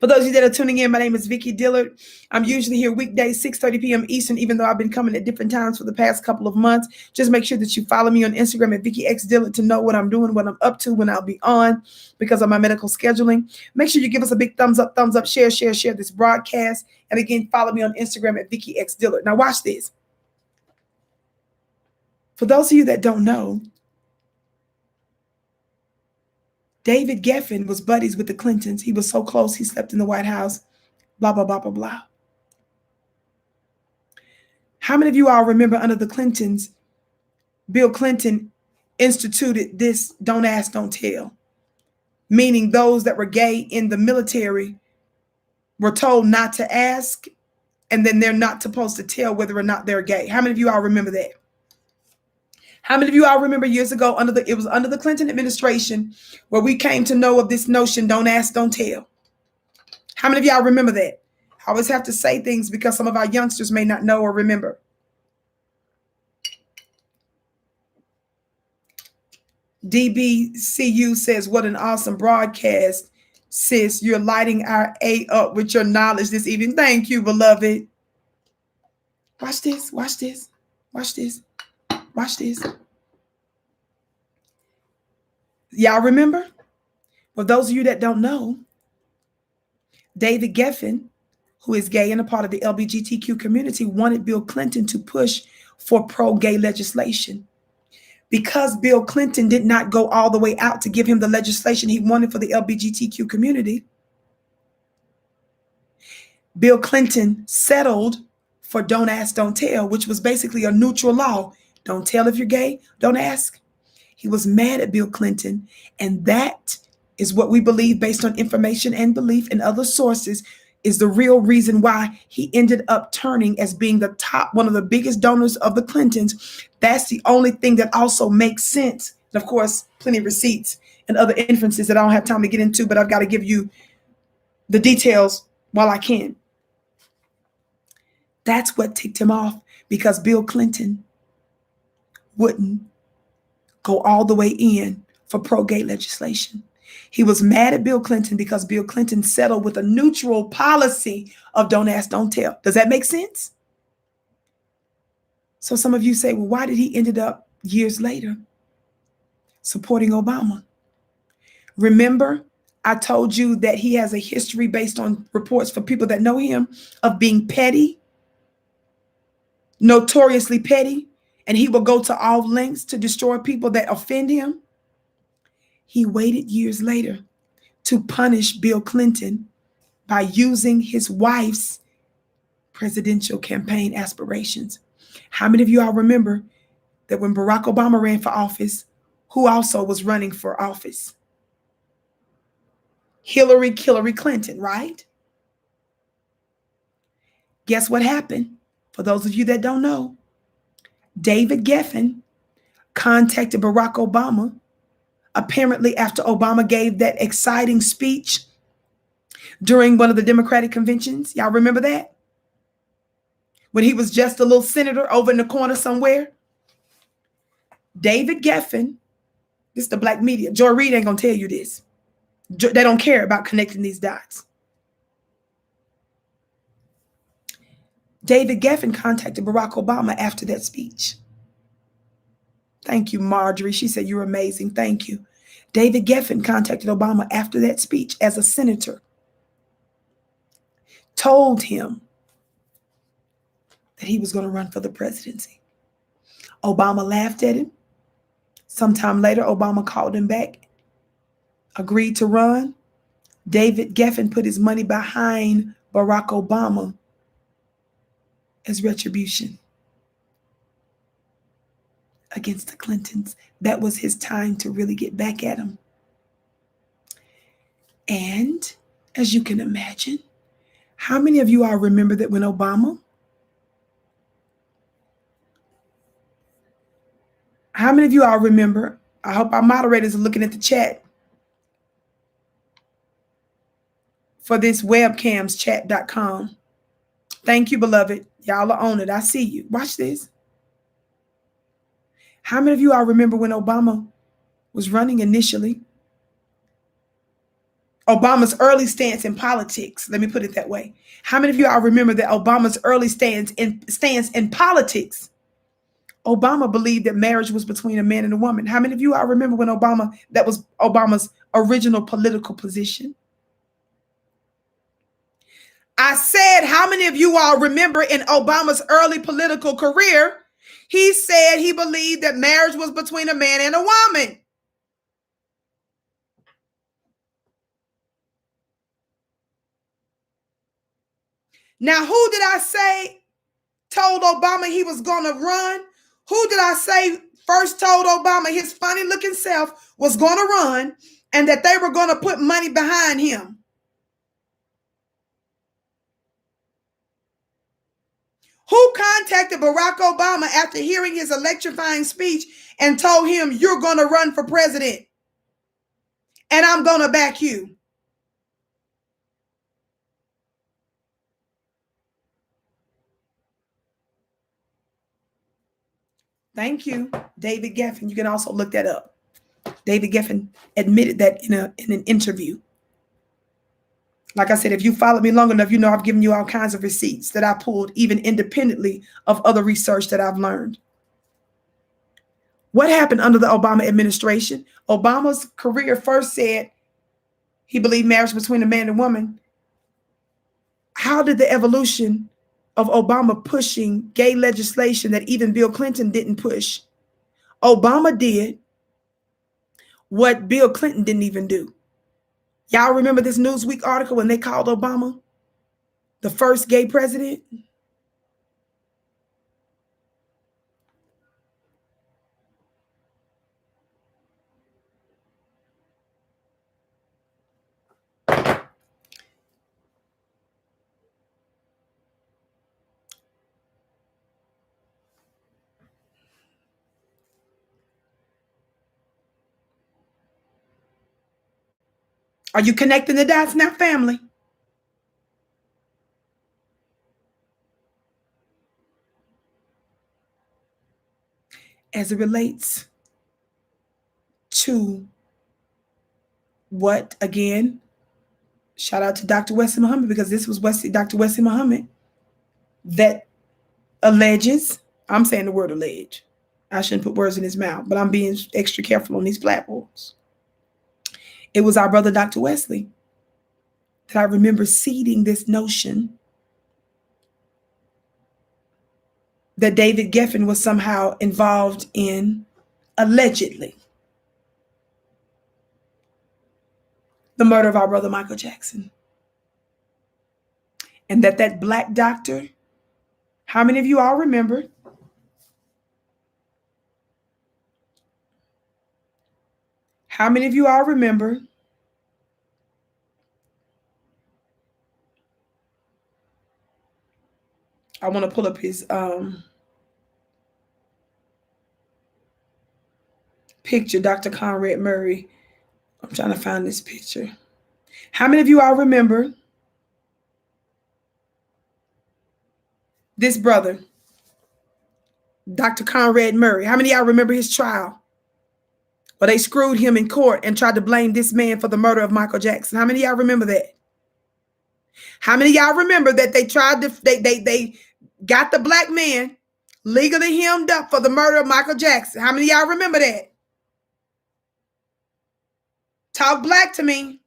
S1: For those of you that are tuning in, my name is Vicki Dillard. I'm usually here weekdays, 6:30 p.m. Eastern, even though I've been coming at different times for the past couple of months. Just make sure that you follow me on Instagram at Vicki X Dillard to know what I'm doing, what I'm up to, when I'll be on because of my medical scheduling. Make sure you give us a big thumbs up, share this broadcast. And again, follow me on Instagram at Vicki X Dillard. Now watch this. For those of you that don't know, David Geffen was buddies with the Clintons. He was so close, he slept in the White House, blah, blah, blah, blah, blah. How many of you all remember under the Clintons, Bill Clinton instituted this don't ask, don't tell, meaning those that were gay in the military were told not to ask, and then they're not supposed to tell whether or not they're gay. How many of you all remember that? How many of you all remember years ago it was under the Clinton administration where we came to know of this notion, don't ask, don't tell? How many of y'all remember that? I always have to say things because some of our youngsters may not know or remember. DBCU says, what an awesome broadcast, sis. You're lighting our A up with your knowledge this evening. Thank you, beloved. Watch this, watch this, watch this. Watch this. Y'all remember? For those of you that don't know, David Geffen, who is gay and a part of the LGBTQ community, wanted Bill Clinton to push for pro-gay legislation. Because Bill Clinton did not go all the way out to give him the legislation he wanted for the LGBTQ community, Bill Clinton settled for don't ask, don't tell, which was basically a neutral law. Don't tell if you're gay. Don't ask. He was mad at Bill Clinton. And that is what we believe, based on information and belief and other sources, is the real reason why he ended up turning as being the top, one of the biggest donors of the Clintons. That's the only thing that also makes sense. And of course, plenty of receipts and other inferences that I don't have time to get into, but I've got to give you the details while I can. That's what ticked him off, because Bill Clinton wouldn't go all the way in for pro-gay legislation. He was mad at Bill Clinton because Bill Clinton settled with a neutral policy of don't ask, don't tell. Does that make sense? So some of you say, well, why did he ended up years later supporting Obama? Remember, I told you that he has a history, based on reports for people that know him, of being petty, notoriously petty. And he will go to all lengths to destroy people that offend him. He waited years later to punish Bill Clinton by using his wife's presidential campaign aspirations. How many of you all remember that when Barack Obama ran for office, who also was running for office? Hillary Clinton, right? Guess what happened? For those of you that don't know, David Geffen contacted Barack Obama, apparently after Obama gave that exciting speech during one of the Democratic conventions. Y'all remember that? When he was just a little senator over in the corner somewhere. David Geffen, this is the black media. Joy Reid ain't gonna tell you this. They don't care about connecting these dots. David Geffen contacted Barack Obama after that speech. Thank you, Marjorie. She said, you're amazing. Thank you. David Geffen contacted Obama after that speech as a senator, told him that he was going to run for the presidency. Obama laughed at him. Sometime later, Obama called him back, agreed to run. David Geffen put his money behind Barack Obama as retribution against the Clintons. That was his time to really get back at him. And as you can imagine, how many of you all remember that when Obama, how many of you all remember, I hope our moderators are looking at the chat for this webcamschat.com. Thank you, beloved. Y'all are on it. I see you. Watch this. How many of you all remember when Obama was running initially? Obama's early stance in politics. Let me put it that way. How many of you all remember that Obama's early stance in politics? Obama believed that marriage was between a man and a woman. How many of you all remember when that was Obama's original political position? I said, how many of you all remember in Obama's early political career, he said he believed that marriage was between a man and a woman. Now, who did I say told Obama he was going to run? Who did I say first told Obama his funny looking self was going to run and that they were going to put money behind him? Who contacted Barack Obama after hearing his electrifying speech and told him, you're going to run for president and I'm going to back you? Thank you, David Geffen. You can also look that up. David Geffen admitted that in an interview. Like I said, if you followed me long enough, you know I've given you all kinds of receipts that I pulled even independently of other research that I've learned. What happened under the Obama administration? Obama's career first said he believed marriage between a man and woman. How did the evolution of Obama pushing gay legislation that even Bill Clinton didn't push? Obama did what Bill Clinton didn't even do. Y'all remember this Newsweek article when they called Obama the first gay president? Are you connecting the dots now, family? As it relates to what, again, shout out to Dr. Wesley Muhammad, because this was Dr. Wesley Muhammad that alleges, I'm saying the word allege. I shouldn't put words in his mouth, but I'm being extra careful on these platforms. It was our brother, Dr. Wesley, that I remember seeding this notion that David Geffen was somehow involved in, allegedly, the murder of our brother Michael Jackson. And that black doctor How many of you all remember? How many of you all remember? I want to pull up his picture, Dr. Conrad Murray. I'm trying to find this picture. How many of you all remember this brother, Dr. Conrad Murray? How many of y'all remember his trial? Well, they screwed him in court and tried to blame this man for the murder of Michael Jackson. How many of y'all remember that? How many of y'all remember that they tried to, they got the black man legally hemmed up for the murder of Michael Jackson? How many of y'all remember that? Talk black to me.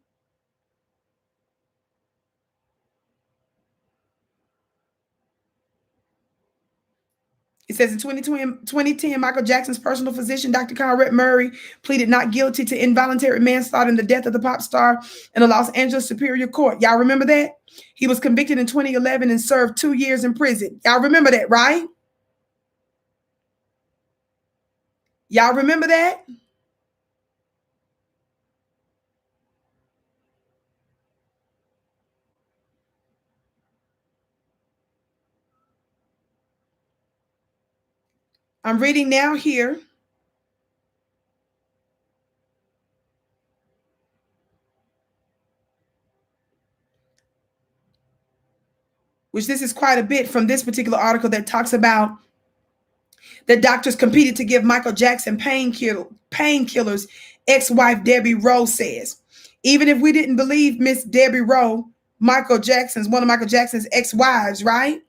S1: It says in 2010, Michael Jackson's personal physician, Dr. Conrad Murray, pleaded not guilty to involuntary manslaughter in the death of the pop star in the Los Angeles Superior Court. Y'all remember that? He was convicted in 2011 and served 2 years in prison. Y'all remember that, right? Y'all remember that? I'm reading now here. Which this is quite a bit from this particular article that talks about that doctors competed to give Michael Jackson painkillers. Ex-wife Debbie Rowe says, even if we didn't believe Miss Debbie Rowe, one of Michael Jackson's ex-wives, right?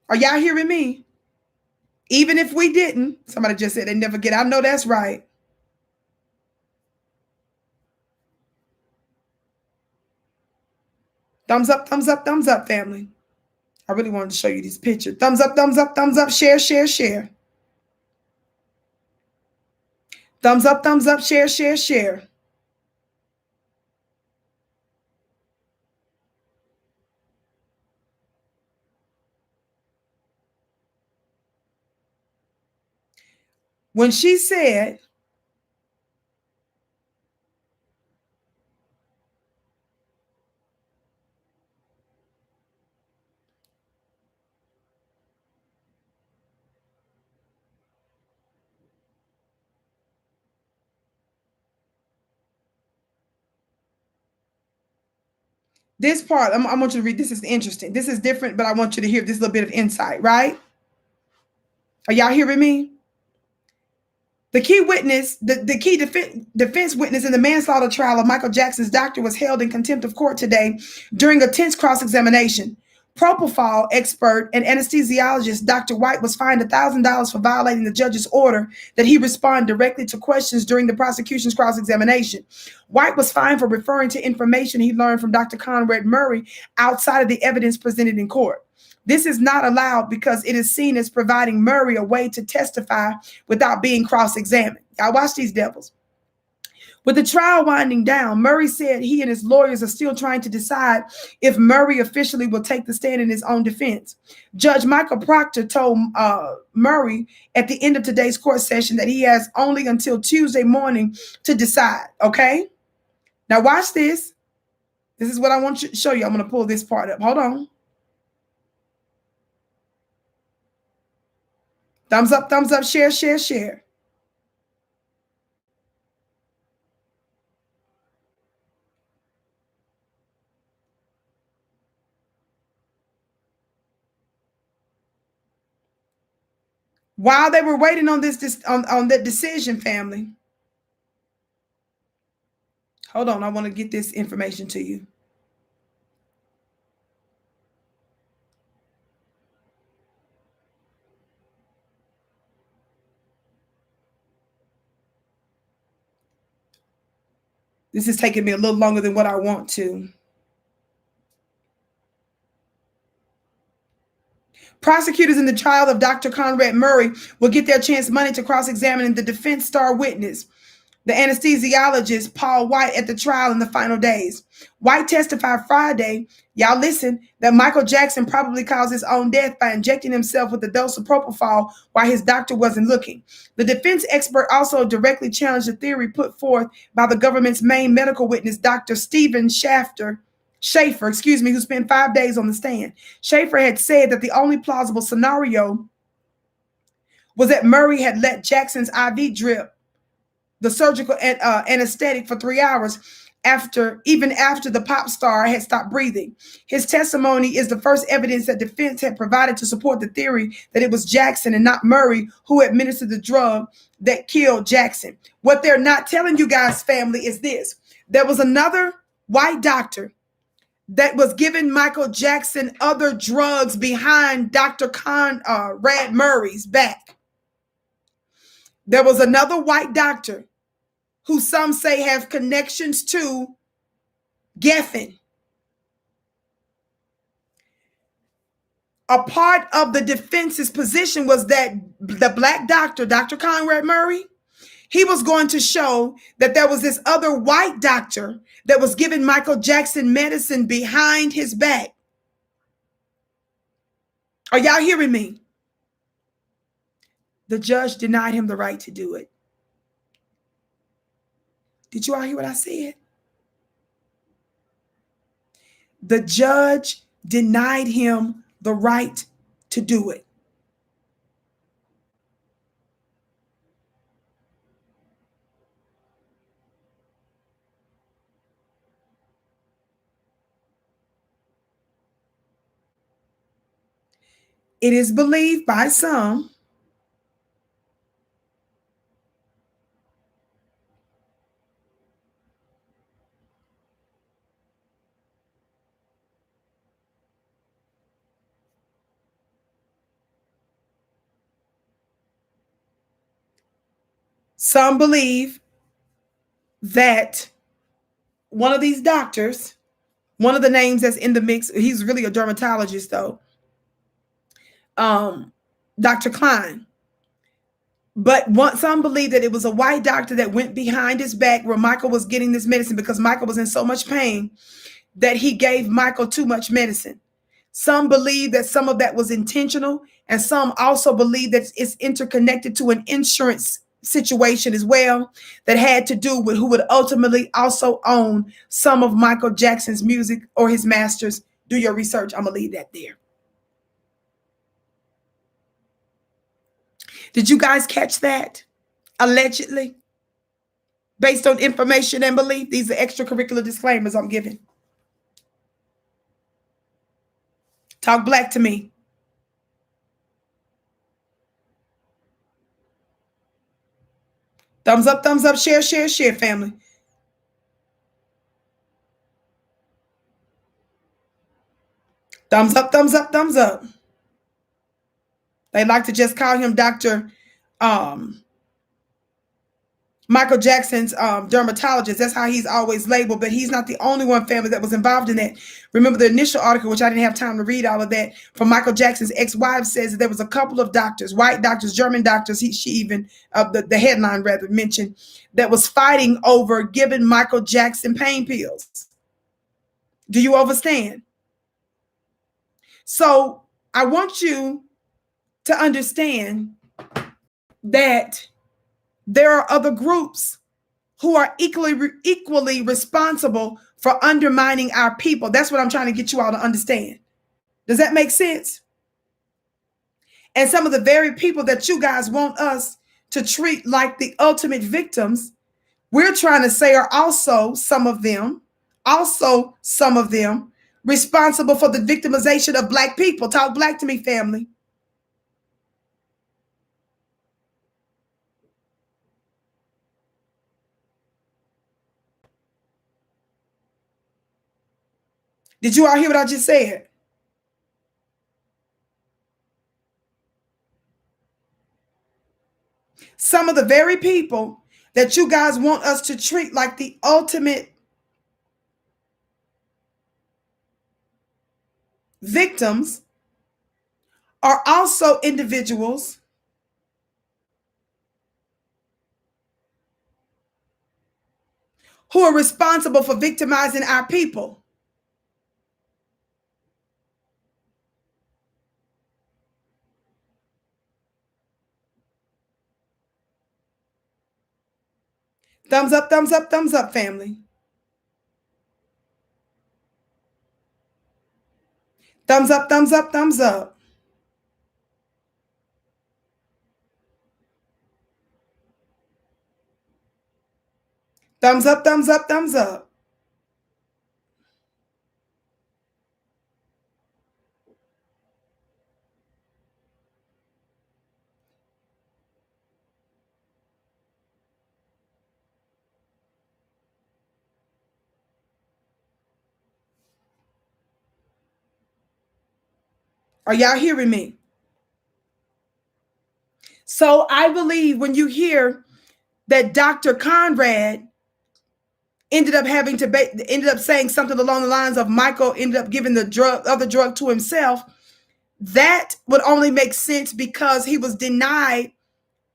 S1: Are y'all hearing me? Even if we didn't, somebody just said they never get. I know that's right. Thumbs up, thumbs up, thumbs up, family. I really wanted to show you this picture. Thumbs up, thumbs up, thumbs up, share, share, share. Thumbs up, share, share, share. When she said, this part, I want you to read. This is interesting. This is different, but I want you to hear this little bit of insight, right? Are y'all hearing me? The key witness, the key defense witness in the manslaughter trial of Michael Jackson's doctor was held in contempt of court today during a tense cross-examination. Propofol expert and anesthesiologist Dr. White was fined $1,000 for violating the judge's order that he respond directly to questions during the prosecution's cross-examination. White was fined for referring to information he learned from Dr. Conrad Murray outside of the evidence presented in court. This is not allowed because it is seen as providing Murray a way to testify without being cross-examined. Y'all watch these devils. With the trial winding down, Murray said he and his lawyers are still trying to decide if Murray officially will take the stand in his own defense. Judge Michael Proctor told Murray at the end of today's court session that he has only until Tuesday morning to decide, okay? Now watch this. This is what I want to show you. I'm going to pull this part up. Hold on. Thumbs up, share, share, share. While they were waiting on on that decision, family. Hold on, I want to get this information to you. This is taking me a little longer than what I want to. Prosecutors in the trial of Dr. Conrad Murray will get their chance money to cross-examine the defense star witness. the anesthesiologist Paul White at the trial in the final days. White testified Friday, y'all listen, that Michael Jackson probably caused his own death by injecting himself with a dose of propofol while his doctor wasn't looking. The defense expert also directly challenged the theory put forth by the government's main medical witness, Dr. Stephen Schaeffer, who spent 5 days on the stand. Schaeffer had said that the only plausible scenario was that Murray had let Jackson's IV drip the surgical anesthetic for 3 hours even after the pop star had stopped breathing. His testimony is the first evidence that defense had provided to support the theory that it was Jackson and not Murray who administered the drug that killed Jackson. What they're not telling you guys, family, is this. There was another white doctor that was giving Michael Jackson other drugs behind Dr. Conrad Murray's back. There was another white doctor who some say have connections to Geffen. A part of the defense's position was that the black doctor, Dr. Conrad Murray, he was going to show that there was this other white doctor that was giving Michael Jackson medicine behind his back. Are y'all hearing me? The judge denied him the right to do it. Did you all hear what I said? The judge denied him the right to do it. It is believed by some believe that one of these doctors, one of the names that's in the mix, he's really a dermatologist though, Dr. Klein. But some believe that it was a white doctor that went behind his back where Michael was getting this medicine because Michael was in so much pain that he gave Michael too much medicine. Some believe that some of that was intentional, and some also believe that it's interconnected to an insurance situation as well that had to do with who would ultimately also own some of Michael Jackson's music or his masters. Do your research. I'm going to leave that there. Did you guys catch that? Allegedly, based on information and belief. These are extracurricular disclaimers I'm giving. Talk black to me. Thumbs up, share, family. Thumbs up. They like to just call him Dr. Michael Jackson's dermatologist. That's how he's always labeled, but he's not the only one, family, that was involved in that. Remember the initial article, which I didn't have time to read all of that, from Michael Jackson's ex-wife, says that there was a couple of doctors, white doctors, German doctors, she even, the headline rather, mentioned, that was fighting over giving Michael Jackson pain pills. Do you understand? So I want you to understand that there are other groups who are equally responsible for undermining our people. That's what I'm trying to get you all to understand. Does that make sense? And some of the very people that you guys want us to treat like the ultimate victims, we're trying to say are also some of them responsible for the victimization of Black people. Talk black to me, family. Did you all hear what I just said? Some of the very people that you guys want us to treat like the ultimate victims are also individuals who are responsible for victimizing our people. Thumbs up, thumbs up, thumbs up, family. Thumbs up, thumbs up, thumbs up. Thumbs up, thumbs up, thumbs up. Are y'all hearing me? So I believe when you hear that Dr. Conrad ended up saying something along the lines of Michael ended up giving the other drug to himself, that would only make sense because he was denied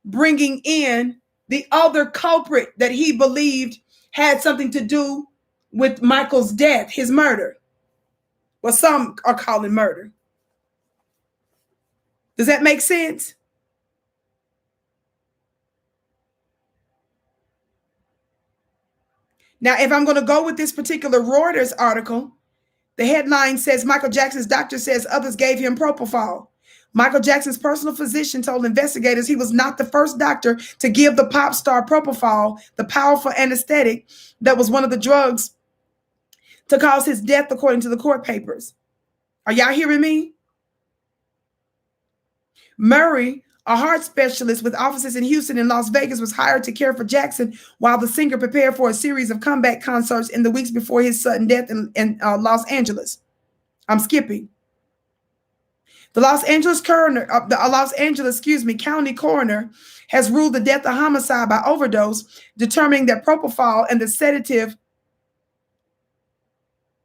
S1: bringing in the other culprit that he believed had something to do with Michael's death, his murder. Well, some are calling murder. Does that make sense? Now, if I'm going to go with this particular Reuters article, the headline says Michael Jackson's doctor says others gave him propofol. Michael Jackson's personal physician told investigators he was not the first doctor to give the pop star propofol, the powerful anesthetic that was one of the drugs to cause his death, according to the court papers. Are y'all hearing me? Murray, a heart specialist with offices in Houston and Las Vegas, was hired to care for Jackson while the singer prepared for a series of comeback concerts in the weeks before his sudden death in Los Angeles. I'm skipping. The Los Angeles County coroner has ruled the death a homicide by overdose, determining that propofol and the sedative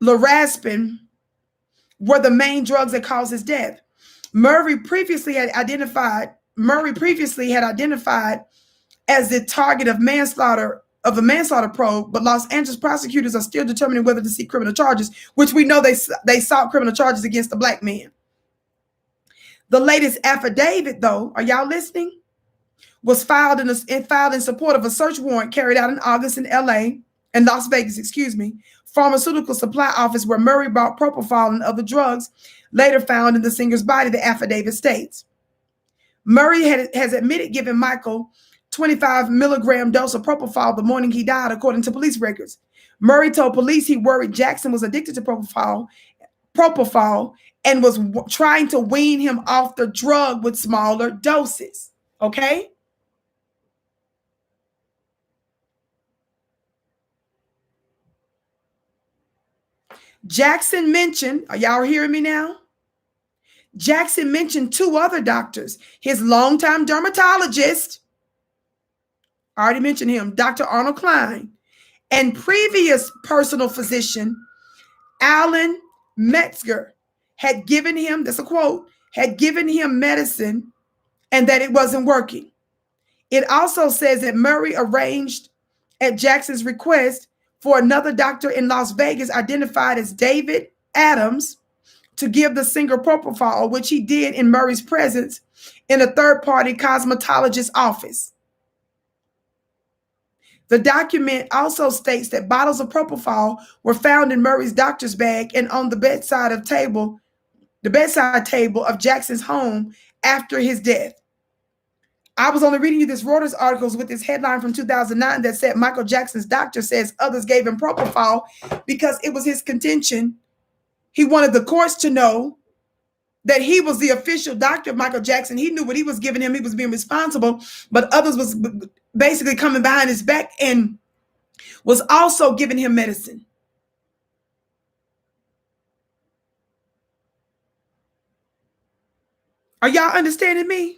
S1: lorazepam were the main drugs that caused his death. Murray previously had identified as the target of a manslaughter probe, but Los Angeles prosecutors are still determining whether to seek criminal charges, which we know they sought criminal charges against the black man. The latest affidavit, though, are y'all listening? Was filed in support of a search warrant carried out in August in Las Vegas, pharmaceutical supply office where Murray bought propofol and other drugs later found in the singer's body, the affidavit states. Murray has admitted giving Michael 25 milligram dose of propofol the morning he died, according to police records. Murray told police he worried Jackson was addicted to propofol and was trying to wean him off the drug with smaller doses. Okay? Jackson mentioned, are y'all hearing me now? Jackson mentioned two other doctors, his longtime dermatologist, I already mentioned him, Dr. Arnold Klein, and previous personal physician, Alan Metzger, had given him, that's a quote, had given him medicine and that it wasn't working. It also says that Murray arranged at Jackson's request for another doctor in Las Vegas identified as David Adams to give the singer propofol, which he did in Murray's presence in a third-party cosmetologist's office. The document also states that bottles of propofol were found in Murray's doctor's bag and on the bedside table of Jackson's home after his death. I was only reading you this Reuters article with this headline from 2009 that said Michael Jackson's doctor says others gave him propofol because it was his contention. He wanted the courts to know that he was the official doctor of Michael Jackson. He knew what he was giving him. He was being responsible, but others was basically coming behind his back and was also giving him medicine. Are y'all understanding me?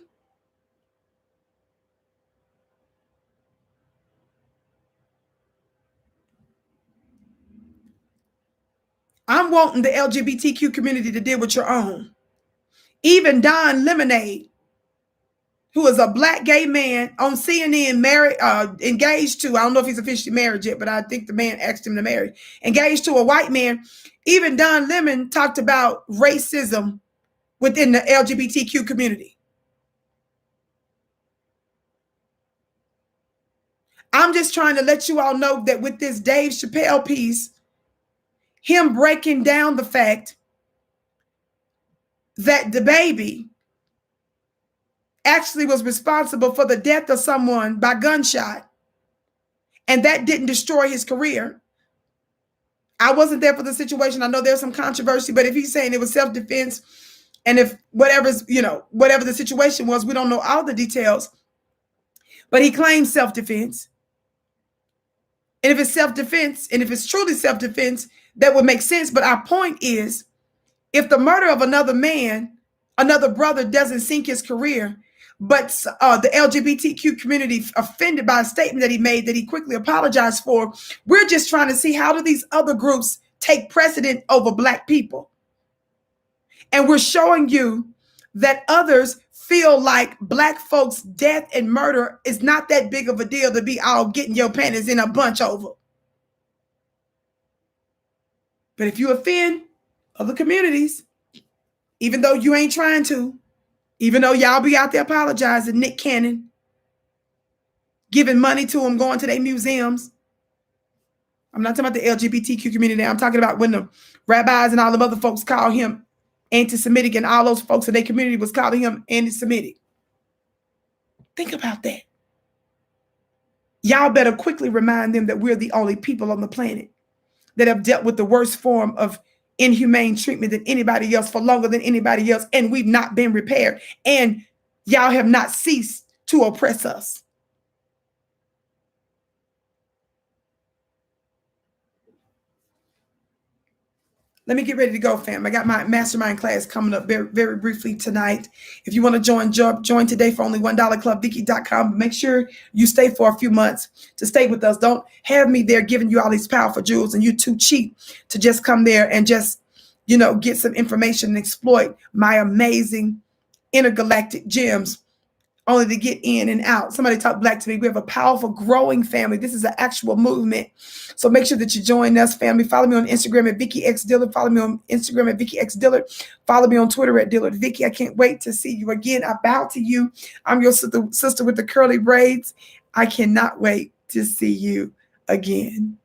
S1: I'm wanting the LGBTQ community to deal with your own. Even Don Lemonade who is a black gay man on CNN, married, engaged to, I don't know if he's officially married yet, but I think the man asked him to marry, engaged to a white man. Even Don Lemon talked about racism within the LGBTQ community. I'm just trying to let you all know that with this Dave Chappelle piece, him breaking down the fact that DaBaby actually was responsible for the death of someone by gunshot, and that didn't destroy his career. I wasn't there for the situation. I know there's some controversy, but if he's saying it was self-defense, and if whatever's, whatever the situation was, we don't know all the details, but he claims self-defense. And if it's self-defense, and if it's truly self-defense, that would make sense. But our point is, if the murder of another man, another brother, doesn't sink his career, but the LGBTQ community offended by a statement that he made that he quickly apologized for, we're just trying to see, how do these other groups take precedent over Black people? And we're showing you that others feel like Black folks' death and murder is not that big of a deal to be all getting your panties in a bunch over. But if you offend other communities, even though you ain't trying to, even though y'all be out there apologizing, Nick Cannon, giving money to them, going to their museums. I'm not talking about the LGBTQ community now. I'm talking about when the rabbis and all the other folks call him anti-Semitic, and all those folks in their community was calling him anti-Semitic. Think about that. Y'all better quickly remind them that we're the only people on the planet that have dealt with the worst form of inhumane treatment than anybody else for longer than anybody else, and we've not been repaired, and y'all have not ceased to oppress us. Let me get ready to go, fam. I got my mastermind class coming up very, very briefly tonight. If you want to join today for only $1, clubvicki.com. Make sure you stay for a few months to stay with us. Don't have me there giving you all these powerful jewels and you too cheap to just come there and just, get some information and exploit my amazing intergalactic gems only to get in and out. Somebody talk Black to me. We have a powerful, growing family. This is an actual movement. So make sure that you join us, family. Follow me on Instagram at Vicki X Dillard. Follow me on Instagram at Vicki X Dillard. Follow me on Twitter at Dillard Vicki. I can't wait to see you again. I bow to you. I'm your sister with the curly braids. I cannot wait to see you again.